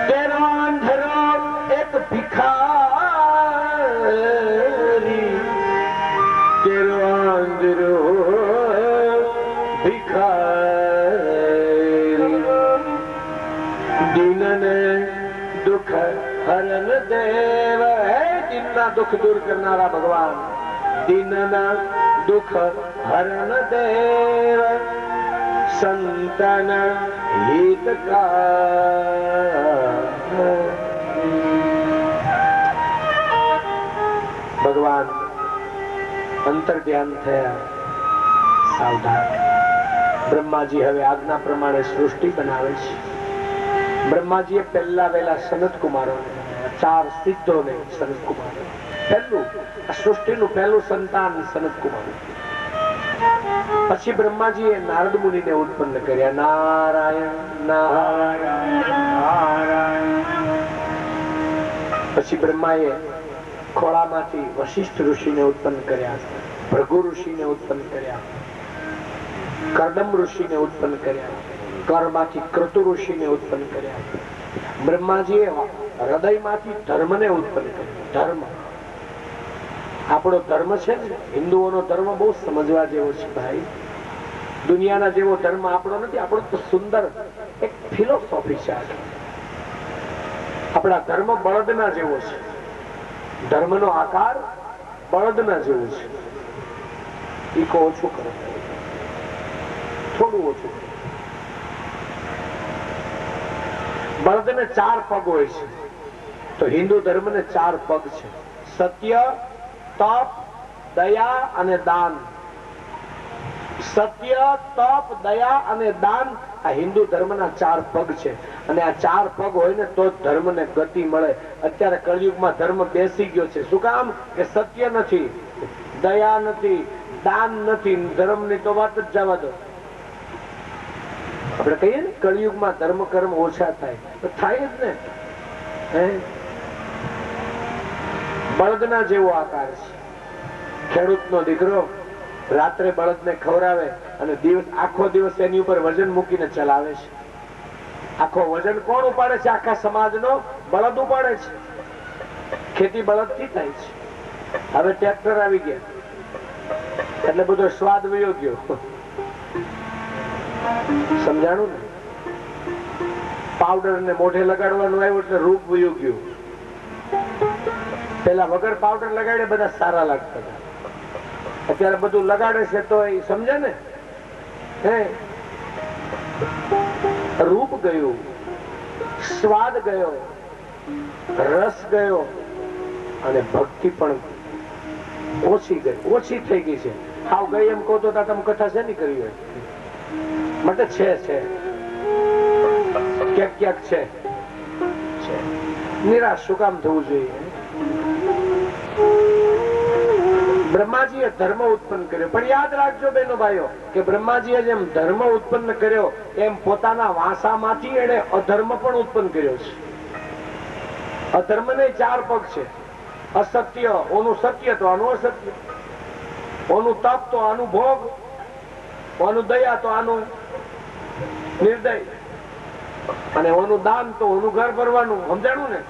તેરો આંધળો એક ભિખારી, તેરો આંધળો ભિખારી. દીનને દુઃખ હરણ દેવ, હે દીનના દુઃખ દૂર કરનારા ભગવાન, દીનના દુઃખ હરણ દેવ, સંતન હિતકાર. ભગવાન અંતર ધ્યાન થયા. સાવધાન. બ્રહ્માજી હવે આજ્ઞા પ્રમાણે સૃષ્ટિ બનાવે છે. બ્રહ્માજીએ પહેલા વહેલા સનત કુમારો, 4 સિદ્ધોને સનત કુમારો, પહેલું આ સૃષ્ટિનું પહેલું સંતાન સનત કુમાર. પછી બ્રહ્માજીએ નારદ મુનિને ઉત્પન્ન કર્યા. નારાયણ નારાયણ નારાયણ. પછી બ્રહ્માએ ખોળામાંથી વશિષ્ઠ ઋષિને ઉત્પન્ન કર્યા, ભૃગુ ઋષિને ઉત્પન્ન કર્યા, કર્દમ ઋષિને ઉત્પન્ન કર્યા, કરમાંથી ક્રતુ ઋષિને ઉત્પન્ન કર્યા. બ્રહ્માજીએ હૃદયમાંથી ધર્મને ઉત્પન્ન કર્યો. ધર્મ આપણો ધર્મ છે ને, હિન્દુઓનો ધર્મ બહુ સમજવા જેવો છે ભાઈ. દુનિયાના જેવો ધર્મ આપણો નથી. આપણો તો સુંદર એક ફિલોસોફી છે. આપણા ધર્મ બળદના જેવો છે. ધર્મનો આકાર બળદના જેવો છે. ઈકો ઓછું કરો, થોડું ઓછું. બળદને 4 પગ હોય છે, તો હિન્દુ ધર્મને 4 પગ છે. સત્ય, તપ, દયા અને દાન. સત્ય, તપ, દયા અને દાન આ હિન્દુ ધર્મના 4 પગ છે. અને આ 4 પગ હોય ને તો ધર્મને ગતિ મળે. અત્યારે કળિયુગમાં ધર્મ બેસી ગયો છે. શું કામ? કે સત્ય નથી, દયા નથી, દાન નથી, ધર્મની તો વાત જ જવા દો. આપણે કહીએ ને કળિયુગમાં ધર્મ કર્મ ઓછા થાય, તો થાય જ ને. બળદના જેવો આકાર છે. ખેડૂતનો દીકરો રાત્રે બળદને ખવડાવે અને આખો દિવસ એની ઉપર વજન મૂકીને ચલાવે છે. આખો વજન કોણ ઉપાડે છે? આખા સમાજનો બળદ ઉપાડે છે. ખેતી બળદથી થાય છે. હવે ટ્રેક્ટર આવી ગયા એટલે બધો સ્વાદ વયો ગયો. સમજાણું ને? પાવડર ને મોઢે લગાડવાનું આવ્યું એટલે રૂપ વયું ગયું. પેલા વગર પાવડર લગાડે બધા સારા લાગતા હતા. અત્યારે બધું લગાડે છે તો એ સમજે ને, હે રૂપ ગયું, સ્વાદ ગયો, રસ ગયો અને ભક્તિ પણ ઓછી થઈ ગઈ છે. હાવ ગઈ એમ કહો તો તમે કથા છે નહીં કરી હોય માટે છે ક્યાંક છે. નિરાશ શું કામ થવું જોઈએ? બ્રહ્માજીએ ધર્મ ઉત્પન્ન કર્યો. પણ યાદ રાખજો બેનો ભાઈઓ કે બ્રહ્માજીએ જેમ ધર્મ ઉત્પન્ન કર્યો એમ પોતાના વાસામાંથી એણે અધર્મ પણ ઉત્પન્ન કર્યો છે. અધર્મને 4 પગ છે. અસત્ય, ઓનું સત્ય તો આનું અસત્ય, ઓનું તપ તો આનું ભોગ, ઓનું દયા તો આનું નિર્દય, અને ઓનું દાન તો ઓનું ઘર ભરવાનું. સમજાણું ને?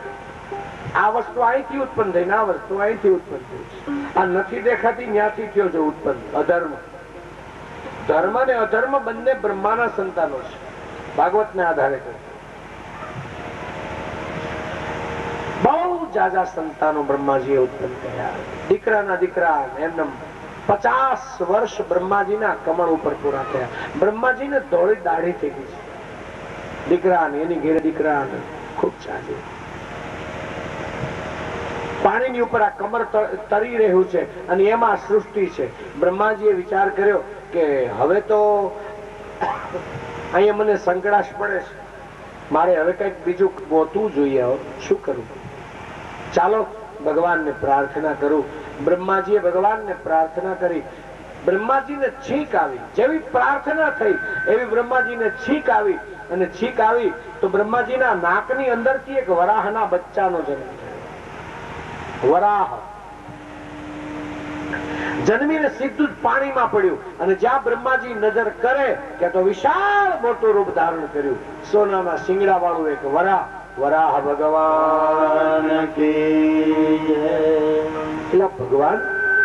આ વસ્તુ અહીંથી ઉત્પન્ન થઈ, આ વસ્તુ અહીંથી ઉત્પન્ન થઈ. આ નથી દેખાતી ત્યાંથી થયો છે ઉત્પન્ન અધર્મ. ધર્મ અને અધર્મ બંને બ્રહ્માના સંતાનો છે, ભાગવતને આધારે કરે. બહુ જાજા સંતાનો બ્રહ્માજીએ ઉત્પન્ન કર્યા. દીકરાના દીકરા એમને 50 વર્ષ બ્રહ્માજીના કમળ ઉપર પૂરા થયા. બ્રહ્માજીને ધોળી દાઢી થઈ ગઈ છે. દીકરા ને એની ઘેરે દીકરા ખૂબ ચાલી. પાણીની ઉપર આ કમર તરી રહ્યું છે અને એમાં સૃષ્ટિ છે. બ્રહ્માજીએ વિચાર કર્યો કે હવે તો અહીંયા મને સંકળાશ પડે છે, મારે હવે કઈક બીજું ગોતવું જોઈએ. શું કરું? ચાલો ભગવાનને પ્રાર્થના કરું. બ્રહ્માજીએ ભગવાનને પ્રાર્થના કરી. બ્રહ્માજીને છીંક આવી. જેવી પ્રાર્થના થઈ એવી બ્રહ્માજીને છીંક આવી. અને છીંક આવી તો બ્રહ્માજીના નાકની અંદરથી એક વરાહના બચ્ચાનો જન્મ થયો. વરાહ જન્મીને સીધું જ પાણીમાં પડ્યું. અને જ્યાં બ્રહ્માજી નજર કરે કે તો વિશાળ મોટું રૂપ ધારણ કર્યું. સોનાના શિંગડા વાળું એક વરાહ. વરાહ ભગવાન કી જય. એટલે ભગવાન